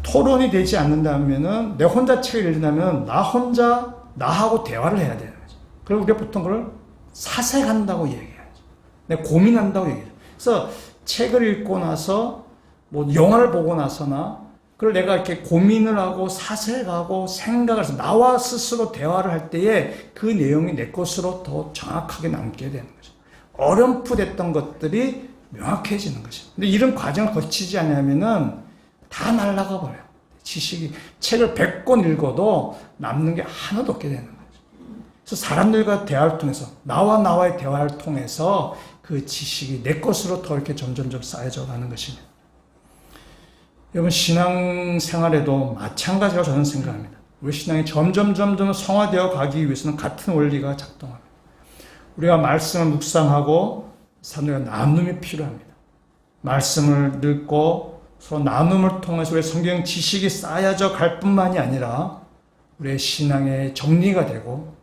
토론이 되지 않는다면은 내 혼자 책을 읽는다면 나 혼자 나하고 대화를 해야 되는 거죠. 그리고 우리가 보통 그걸 사색한다고 얘기하죠. 내가 고민한다고 얘기하죠. 그래서 책을 읽고 나서 뭐 영화를 보고 나서나 그걸 내가 이렇게 고민을 하고 사색하고 생각을 해서 나와 스스로 대화를 할 때에 그 내용이 내 것으로 더 정확하게 남게 되는 거죠. 어렴풋했던 것들이 명확해지는 거죠. 근데 이런 과정을 거치지 않으면은 다 날아가 버려요. 지식이 책을 100권 읽어도 남는 게 하나도 없게 되는 거죠. 그래서 사람들과 대화를 통해서 나와의 대화를 통해서 그 지식이 내 것으로 더 이렇게 점점점 쌓여져 가는 것입니다. 여러분 신앙생활에도 마찬가지라고 저는 생각합니다. 우리 신앙이 점점 성화되어 가기 위해서는 같은 원리가 작동합니다. 우리가 말씀을 묵상하고 사람들과 나눔이 필요합니다. 말씀을 읽고 서로 나눔을 통해서 우리의 성경 지식이 쌓여져 갈 뿐만이 아니라 우리의 신앙의 정리가 되고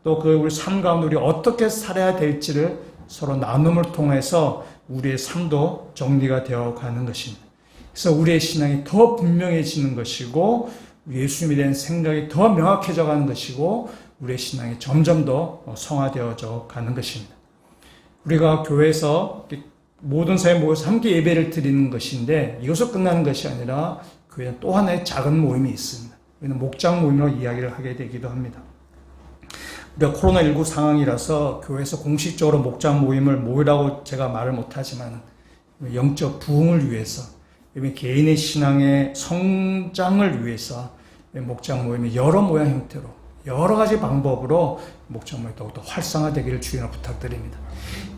또 그 우리 삶 가운데 우리 어떻게 살아야 될지를 서로 나눔을 통해서 우리의 삶도 정리가 되어 가는 것입니다. 그래서 우리의 신앙이 더 분명해지는 것이고 예수님에 대한 생각이 더 명확해져 가는 것이고 우리의 신앙이 점점 더 성화되어져 가는 것입니다. 우리가 교회에서 모든 사람이 모여서 함께 예배를 드리는 것인데 이것으로 끝나는 것이 아니라 교회는 또 하나의 작은 모임이 있습니다. 우리는 목장 모임으로 이야기를 하게 되기도 합니다. 우리가 코로나19 상황이라서 교회에서 공식적으로 목장 모임을 모이라고 제가 말을 못하지만 영적 부흥을 위해서 개인의 신앙의 성장을 위해서 목장 모임이 여러 모양 형태로 여러 가지 방법으로 목장 모임이 더욱더 활성화되기를 주의로 부탁드립니다.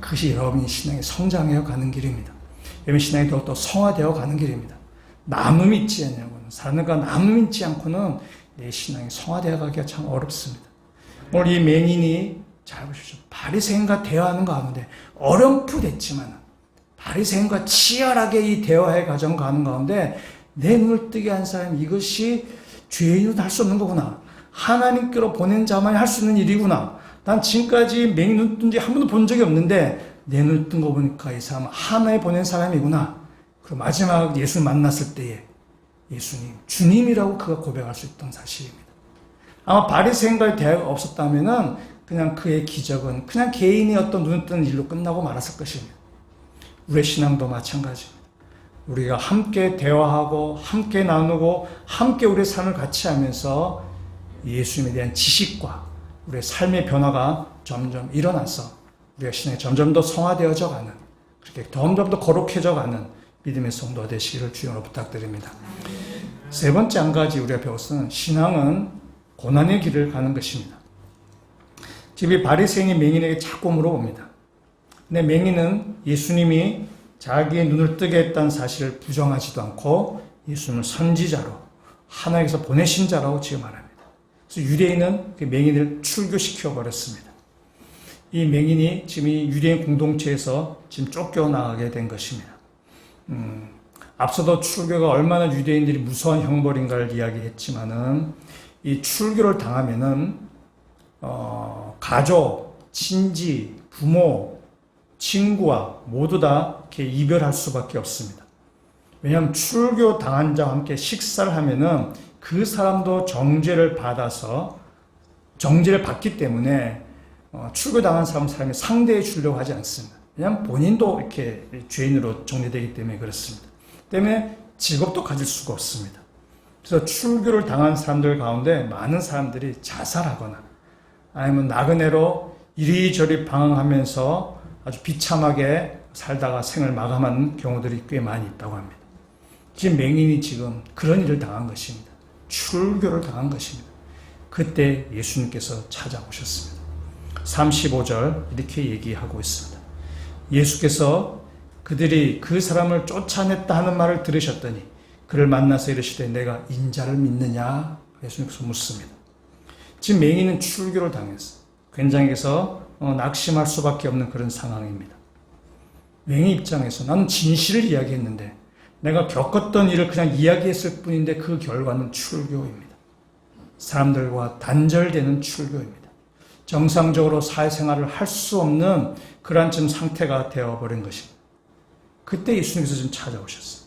그것이 여러분이 신앙이 성장해어 가는 길입니다. 여러분 신앙이 더욱더 성화되어 가는 길입니다. 나눔이 있지 않냐고는 사람들과 나눔이 있지 않고는 내 신앙이 성화되어 가기가 참 어렵습니다. 오늘 이 맹인이 잘 보십시오. 바리새인과 대화하는 가운데 어렴풋했지만 바리새인과 치열하게 이 대화의 과정 가는 가운데 내 눈을 뜨게 한 사람이 이것이 죄인으로 할 수 없는 거구나. 하나님께로 보낸 자만이 할 수 있는 일이구나. 난 지금까지 맹인 눈 뜬 지 한 번도 본 적이 없는데 내 눈을 뜬 거 보니까 이 사람은 하나님 보낸 사람이구나. 그리고 마지막 예수 만났을 때에 예수님, 주님이라고 그가 고백할 수 있던 사실입니다. 아마 바리새인과의 대화가 없었다면은 그냥 그의 기적은 그냥 개인의 어떤 눈을 뜨는 일로 끝나고 말았을 것입니다. 우리의 신앙도 마찬가지입니다. 우리가 함께 대화하고 함께 나누고 함께 우리의 삶을 같이 하면서 예수님에 대한 지식과 우리의 삶의 변화가 점점 일어나서 우리가 신앙이 점점 더 성화되어져 가는 그렇게 점점 더 거룩해져 가는 믿음의 성도가 되시기를 주님으로 부탁드립니다. 세 번째 한 가지 우리가 배웠으면 신앙은 고난의 길을 가는 것입니다. 지금 이 바리새인이 맹인에게 자꾸 물어봅니다. 근데 맹인은 예수님이 자기의 눈을 뜨게 했다는 사실을 부정하지도 않고 예수님을 선지자로 하나님께서 보내신 자라고 지금 말합니다. 그래서 유대인은 그 맹인을 출교시켜 버렸습니다. 이 맹인이 지금 이 유대인 공동체에서 지금 쫓겨나가게 된 것입니다. 앞서도 출교가 얼마나 유대인들이 무서운 형벌인가를 이야기했지만은 이 출교를 당하면은 가족, 친지, 부모, 친구와 모두 다 이렇게 이별할 수밖에 없습니다. 왜냐하면 출교 당한 자와 함께 식사를 하면은 그 사람도 정죄를 받아서 정죄를 받기 때문에 출교 당한 사람이 상대해 주려고 하지 않습니다. 왜냐하면 본인도 이렇게 죄인으로 정죄되기 때문에 그렇습니다. 때문에 직업도 가질 수가 없습니다. 그래서 출교를 당한 사람들 가운데 많은 사람들이 자살하거나 아니면 나그네로 이리저리 방황하면서 아주 비참하게 살다가 생을 마감하는 경우들이 꽤 많이 있다고 합니다. 지금 맹인이 지금 그런 일을 당한 것입니다. 출교를 당한 것입니다. 그때 예수님께서 찾아오셨습니다. 35절 이렇게 얘기하고 있습니다. 예수께서 그들이 그 사람을 쫓아냈다 하는 말을 들으셨더니 그를 만나서 이르시되 내가 인자를 믿느냐? 예수님께서 묻습니다. 지금 맹인은 출교를 당했어요. 굉장해서 낙심할 수밖에 없는 그런 상황입니다. 맹인 입장에서 나는 진실을 이야기했는데 내가 겪었던 일을 그냥 이야기했을 뿐인데 그 결과는 출교입니다. 사람들과 단절되는 출교입니다. 정상적으로 사회생활을 할 수 없는 그러한 지금 상태가 되어버린 것입니다. 그때 예수님께서 좀 찾아오셨어요.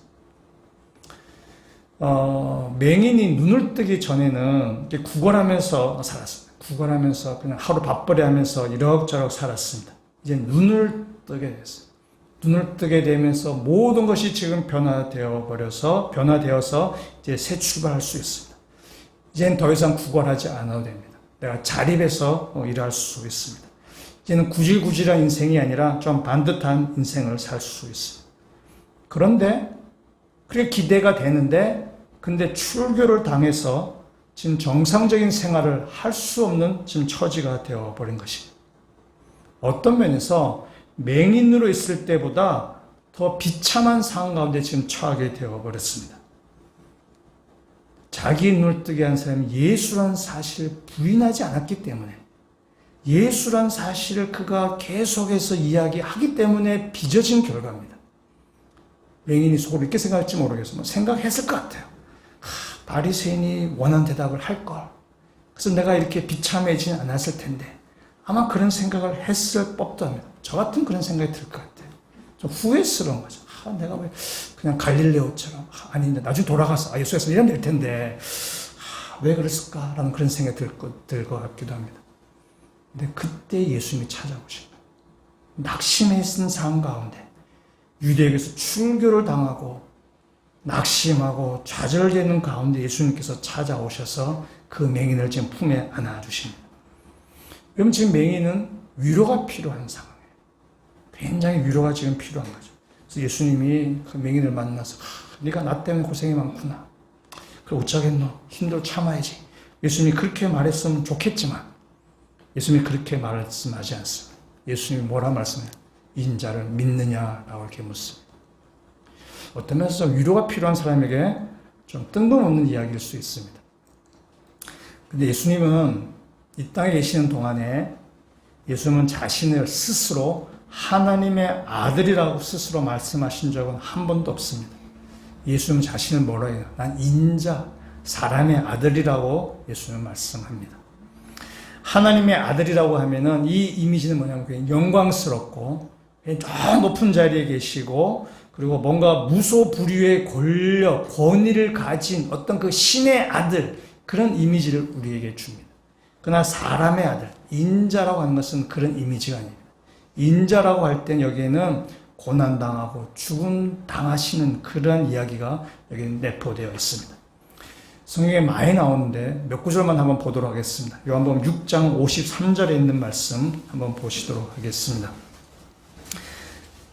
맹인이 눈을 뜨기 전에는 구걸하면서 살았습니다. 구걸하면서 그냥 하루 밥벌이 하면서 이럭저럭 살았습니다. 이제 눈을 뜨게 됐어요. 눈을 뜨게 되면서 모든 것이 지금 변화되어서 이제 새 출발할 수 있습니다. 이제는 더 이상 구걸하지 않아도 됩니다. 내가 자립해서 일할 수 있습니다. 이제는 구질구질한 인생이 아니라 좀 반듯한 인생을 살 수 있습니다. 그런데 그게 기대가 되는데 근데 출교를 당해서 지금 정상적인 생활을 할 수 없는 지금 처지가 되어버린 것입니다. 어떤 면에서 맹인으로 있을 때보다 더 비참한 상황 가운데 지금 처하게 되어버렸습니다. 자기 눈을 뜨게 한 사람이 예수란 사실을 부인하지 않았기 때문에 예수란 사실을 그가 계속해서 이야기하기 때문에 빚어진 결과입니다. 맹인이 속으로 이렇게 생각할지 모르겠어요. 생각했을 것 같아요. 바리새인이 원하는 대답을 할걸. 그래서 내가 이렇게 비참해지지 않았을 텐데 아마 그런 생각을 했을 법도 합니다. 저 같은 그런 생각이 들 것 같아요. 좀 후회스러운 거죠. 내가 왜 그냥 갈릴레오처럼 아닌데 나중에 돌아가서 예수께서 이러면 될 텐데 왜 그랬을까라는 그런 생각이 들 것 같기도 합니다. 근데 그때 예수님이 찾아오신 거예요. 낙심해 있는 상황 가운데 유대에게서 출교를 당하고 낙심하고 좌절되는 가운데 예수님께서 찾아오셔서 그 맹인을 지금 품에 안아주십니다. 그럼 지금 맹인은 위로가 필요한 상황이에요. 굉장히 위로가 지금 필요한 거죠. 그래서 예수님이 그 맹인을 만나서 네가 나 때문에 고생이 많구나. 그래 어쩌겠노. 힘들어 참아야지. 예수님이 그렇게 말했으면 좋겠지만 예수님이 그렇게 말씀하지 않습니다. 예수님이 뭐라 말씀해요? 인자를 믿느냐라고 이렇게 묻습니다. 어떤 면에서 위로가 필요한 사람에게 좀 뜬금없는 이야기일 수 있습니다. 근데 예수님은 이 땅에 계시는 동안에 예수님은 자신을 스스로 하나님의 아들이라고 스스로 말씀하신 적은 한 번도 없습니다. 예수님은 자신을 뭐라 해요? 난 인자, 사람의 아들이라고 예수님은 말씀합니다. 하나님의 아들이라고 하면은 이 이미지는 뭐냐면 영광스럽고 저 높은 자리에 계시고 그리고 뭔가 무소불위의 권력, 권위를 가진 어떤 그 신의 아들 그런 이미지를 우리에게 줍니다. 그러나 사람의 아들, 인자라고 하는 것은 그런 이미지가 아닙니다. 인자라고 할 땐 여기에는 고난당하고 죽음 당하시는 그런 이야기가 여기는 내포되어 있습니다. 성경에 많이 나오는데 몇 구절만 한번 보도록 하겠습니다. 요한복음 6장 53절에 있는 말씀 한번 보시도록 하겠습니다.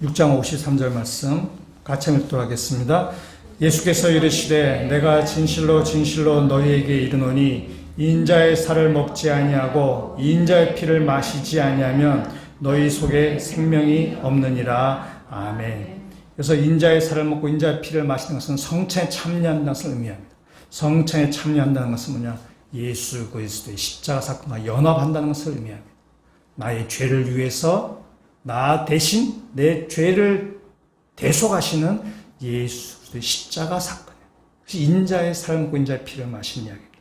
6장 53절 말씀 같이 읽도록 하겠습니다. 예수께서 이르시되 내가 진실로 진실로 너희에게 이르노니 인자의 살을 먹지 아니하고 인자의 피를 마시지 아니하면 너희 속에 생명이 없느니라. 아멘. 그래서 인자의 살을 먹고 인자의 피를 마시는 것은 성찬에 참여한다는 것을 의미합니다. 성찬에 참여한다는 것은 뭐냐? 예수 그리스도의 십자가 사건과 연합한다는 것을 의미합니다. 나의 죄를 위해서 나 대신 내 죄를 대속하시는 예수 그리스도의 십자가 사건이에요. 그래서 인자의 살을 먹고 인자의 피를 마시는 이야기입니다.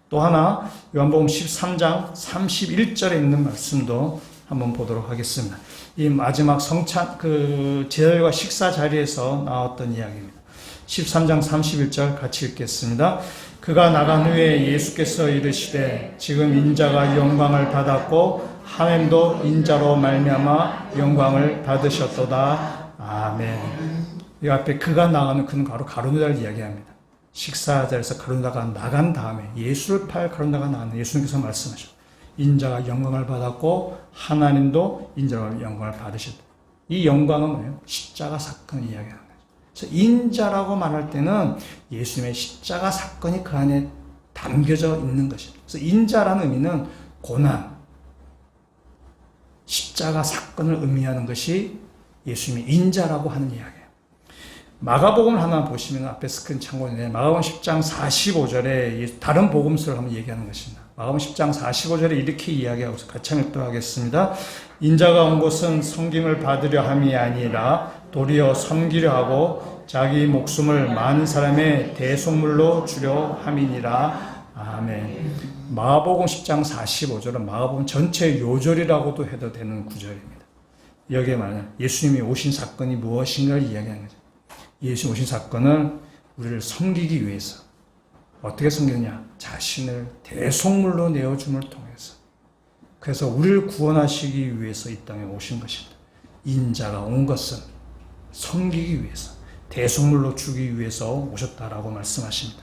또 하나 요한복음 13장 31절에 있는 말씀도 한번 보도록 하겠습니다. 이 마지막 성찬 제혈과 식사 자리에서 나왔던 이야기입니다. 13장 31절 같이 읽겠습니다. 그가 나간 후에 예수께서 이르시되 지금 인자가 영광을 받았고 하나님도 인자로 말미암아 영광을 받으셨도다. 아멘. 이 앞에 그가 나가는 그는 바로 가룟유다를 이야기합니다. 식사 자리에서 가룟유다가 나간 다음에 예수를 팔 가룟유다가 나가는 예수님께서 말씀하셨다. 인자가 영광을 받았고 하나님도 인자로 영광을 받으셨다. 이 영광은 뭐예요? 십자가 사건을 이야기하는 거죠. 그래서 인자라고 말할 때는 예수님의 십자가 사건이 그 안에 담겨져 있는 것입니다. 그래서 인자라는 의미는 고난, 십자가 사건을 의미하는 것이 예수님의 인자라고 하는 이야기예요. 마가복음 하나 보시면 앞에 스크린 참고인데 마가복음 10장 45절에 다른 복음서를 한번 얘기하는 것입니다. 마가복음 10장 45절에 이렇게 이야기하고 같이 읽도록 하겠습니다. 인자가 온 것은 섬김을 받으려 함이 아니라 도리어 섬기려 하고 자기 목숨을 많은 사람의 대속물로 주려 함이니라. 아멘. 마가복음 10장 45절은 마가복음 전체 요절이라고도 해도 되는 구절입니다. 여기에 말하는 예수님이 오신 사건이 무엇인가를 이야기하는 거죠. 예수님 오신 사건은 우리를 섬기기 위해서 어떻게 섬기느냐? 자신을 대속물로 내어줌을 통해서. 그래서 우리를 구원하시기 위해서 이 땅에 오신 것입니다. 인자가 온 것은 섬기기 위해서, 대속물로 주기 위해서 오셨다라고 말씀하십니다.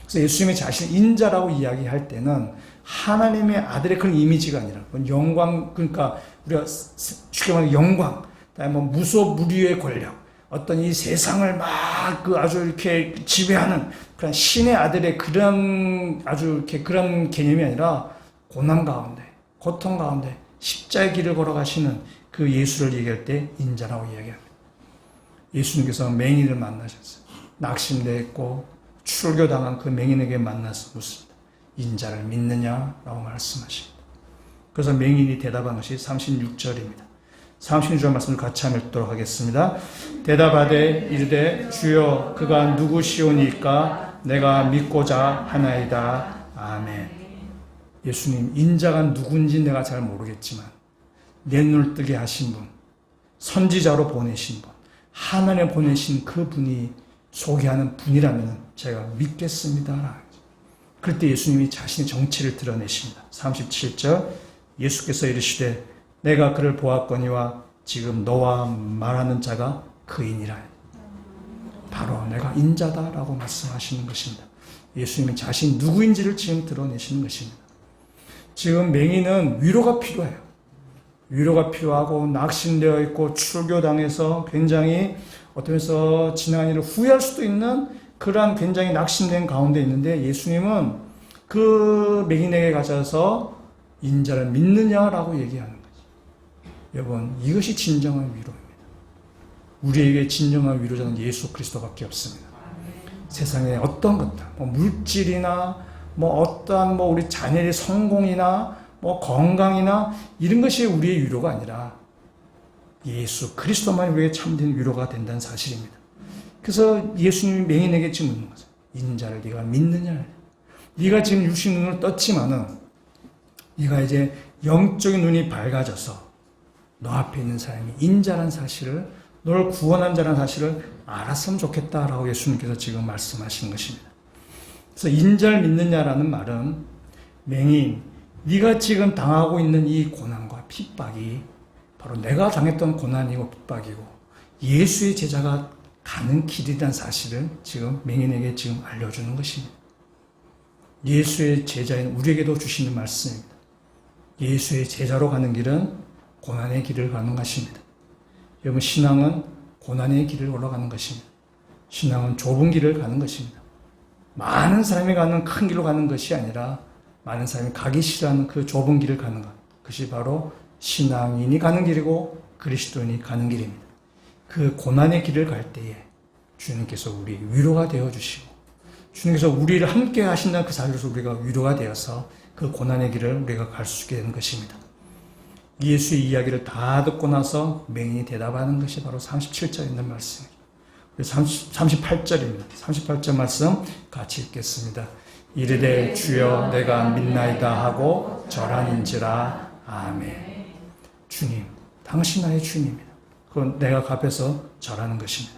그래서 예수님이 자신을 인자라고 이야기할 때는 하나님의 아들의 그런 이미지가 아니라 영광, 그러니까 우리가 쉽게 말하면 영광, 그다음에 뭐 무소무리의 권력, 어떤 이 세상을 막 그 아주 이렇게 지배하는 그런 신의 아들의 그런 아주 이렇게 그런 개념이 아니라 고난 가운데, 고통 가운데 십자의 길을 걸어가시는 그 예수를 얘기할 때 인자라고 이야기합니다. 예수님께서 맹인을 만나셨어요. 낙심되었고 출교당한 그 맹인에게 만나서 묻습니다. 인자를 믿느냐라고 말씀하십니다. 그래서 맹인이 대답한 것이 36절입니다. 36절 말씀을 같이 한번 읽도록 하겠습니다. 대답하되 이르되 주여 그가 누구시오니까 내가 믿고자 하나이다. 아멘. 예수님, 인자가 누군지 내가 잘 모르겠지만 내 눈을 뜨게 하신 분, 선지자로 보내신 분, 하나님 보내신 그 분이 소개하는 분이라면 제가 믿겠습니다. 그럴 때 예수님이 자신의 정체를 드러내십니다. 37절 예수께서 이르시되 내가 그를 보았거니와 지금 너와 말하는 자가 그이니라. 바로 내가 인자다라고 말씀하시는 것입니다. 예수님이 자신 누구인지를 지금 드러내시는 것입니다. 지금 맹인은 위로가 필요해요. 위로가 필요하고 낙심되어 있고 출교당해서 굉장히 어떠면서 지난 일을 후회할 수도 있는 그러한 굉장히 낙심된 가운데 있는데 예수님은 그 맹인에게 가셔서 인자를 믿느냐라고 얘기하는 거죠. 여러분, 이것이 진정한 위로입니다. 우리에게 진정한 위로자는 예수 그리스도밖에 없습니다. 세상에 어떤 것들, 뭐 물질이나 뭐 어떠한 뭐 우리 자녀의 성공이나 뭐 건강이나 이런 것이 우리의 위로가 아니라 예수 그리스도만 우리에게 참된 위로가 된다는 사실입니다. 그래서 예수님이 맹인에게 지금 묻는 거죠. 인자를 네가 믿느냐? 네가 지금 육신 눈을 떴지만은 네가 이제 영적인 눈이 밝아져서 너 앞에 있는 사람이 인자라는 사실을, 너를 구원한 자라는 사실을 알았으면 좋겠다라고 예수님께서 지금 말씀하시는 것입니다. 그래서 인자를 믿느냐라는 말은 맹인, 네가 지금 당하고 있는 이 고난과 핍박이 바로 내가 당했던 고난이고 핍박이고 예수의 제자가 가는 길이라는 사실을 지금 맹인에게 지금 알려주는 것입니다. 예수의 제자인 우리에게도 주시는 말씀입니다. 예수의 제자로 가는 길은 고난의 길을 가는 것입니다. 여러분, 신앙은 고난의 길을 올라가는 것입니다. 신앙은 좁은 길을 가는 것입니다. 많은 사람이 가는 큰 길로 가는 것이 아니라 많은 사람이 가기 싫어하는 그 좁은 길을 가는 것. 그것이 바로 신앙인이 가는 길이고 그리스도인이 가는 길입니다. 그 고난의 길을 갈 때에 주님께서 우리 위로가 되어주시고 주님께서 우리를 함께 하신다는 그 사실로서 우리가 위로가 되어서 그 고난의 길을 우리가 갈 수 있게 되는 것입니다. 예수의 이야기를 다 듣고 나서 맹인이 대답하는 것이 바로 37절에 있는 말씀입니다. 38절입니다. 38절 말씀 같이 읽겠습니다. 이르되 주여 내가 믿나이다 하고 절하는지라. 아멘. 주님, 당신 나의 주님입니다. 그건 내가 그 앞에서 절하는 것입니다.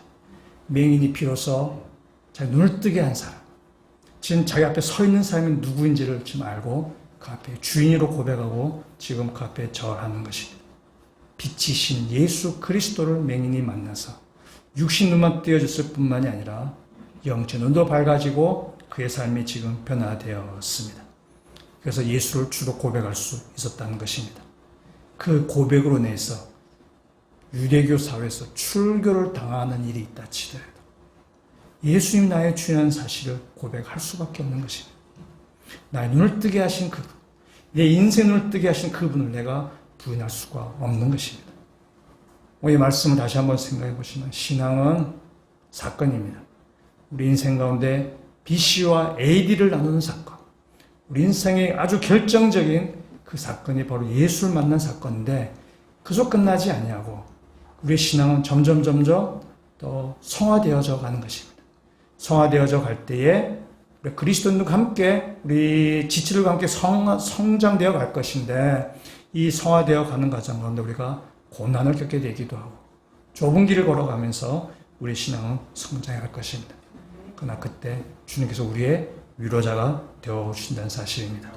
맹인이 비로소 자기 눈을 뜨게 한 사람, 지금 자기 앞에 서 있는 사람이 누구인지를 지금 알고 그 앞에 주인으로 고백하고 지금 그 앞에 절하는 것입니다. 빛이신 예수 그리스도를 맹인이 만나서 육신 눈만 띄어졌을 뿐만이 아니라 영적 눈도 밝아지고 그의 삶이 지금 변화되었습니다. 그래서 예수를 주로 고백할 수 있었다는 것입니다. 그 고백으로 인해서 유대교 사회에서 출교를 당하는 일이 있다 치더라도 예수님 나의 주인이라는 사실을 고백할 수밖에 없는 것입니다. 나의 눈을 뜨게 하신 그분, 내 인생 눈을 뜨게 하신 그분을 내가 부인할 수가 없는 것입니다. 이 말씀을 다시 한번 생각해 보시면 신앙은 사건입니다. 우리 인생 가운데 BC와 AD를 나누는 사건, 우리 인생의 아주 결정적인 그 사건이 바로 예수를 만난 사건인데 그저 끝나지 아니하고 우리의 신앙은 점점 또 성화되어져 가는 것입니다. 성화되어져 갈 때에 우리 그리스도인들과 함께 우리 지체들과 함께 성장되어 갈 것인데 이 성화되어 가는 과정 가운데 우리가 고난을 겪게 되기도 하고 좁은 길을 걸어가면서 우리 신앙은 성장해 갈 것입니다. 그러나 그때 주님께서 우리의 위로자가 되어 주신다는 사실입니다.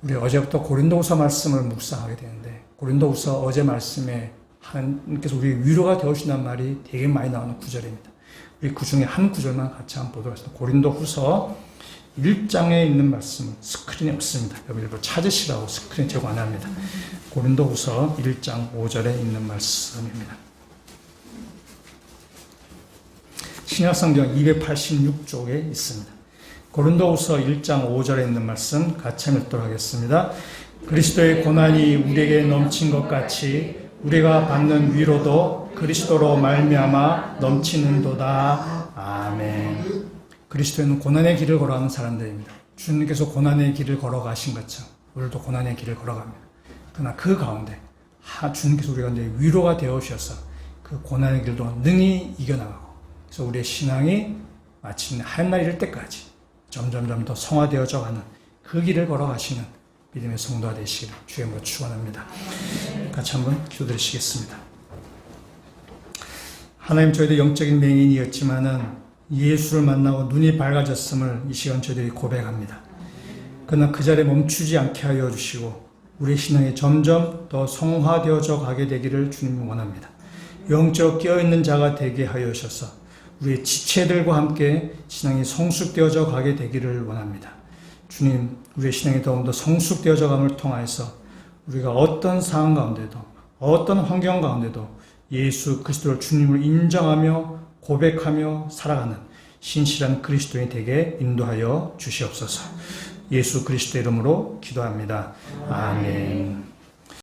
우리 어제부터 고린도후서 말씀을 묵상하게 되는데 고린도후서 어제 말씀에 하나님께서 우리 위로가 되어 주신다는 말이 되게 많이 나오는 구절입니다. 우리 그 중에 한 구절만 같이 한번 보도록 하겠습니다. 고린도후서 1장에 있는 말씀은 스크린에 없습니다. 여러분들 찾으시라고 스크린 제공 안 합니다. 고린도후서 1장 5절에 있는 말씀입니다. 신약성경 286쪽에 있습니다. 고린도후서 1장 5절에 있는 말씀 같이 읽도록 하겠습니다. 그리스도의 고난이 우리에게 넘친 것 같이 우리가 받는 위로도 그리스도로 말미암아 넘치는도다. 아멘. 그리스도는 고난의 길을 걸어가는 사람들입니다. 주님께서 고난의 길을 걸어가신 것처럼 우리도 고난의 길을 걸어갑니다. 그러나 그 가운데 주님께서 우리 가운데 위로가 되어 주셔서 그 고난의 길도 능히 이겨나가고 그래서 우리의 신앙이 마침내 하얀날 이를 때까지 점점점 더 성화되어져 가는 그 길을 걸어가시는 믿음의 성도가 되시기를 주의 이름으로 축원합니다. 같이 한번 기도드리시겠습니다. 하나님, 저희도 영적인 맹인이었지만은 예수를 만나고 눈이 밝아졌음을 이 시간 저희들이 고백합니다. 그러나 그 자리에 멈추지 않게 하여 주시고 우리의 신앙이 점점 더 성화되어져 가게 되기를 주님 원합니다. 영적 깨어있는 자가 되게 하여 주셔서 우리의 지체들과 함께 신앙이 성숙되어져 가게 되기를 원합니다. 주님, 우리의 신앙이 더욱더 성숙되어져 감을 통하여서 우리가 어떤 상황 가운데도 어떤 환경 가운데도 예수 그리스도를 주님을 인정하며 고백하며 살아가는 신실한 그리스도인이 되게 인도하여 주시옵소서. 예수 그리스도의 이름으로 기도합니다. 아멘.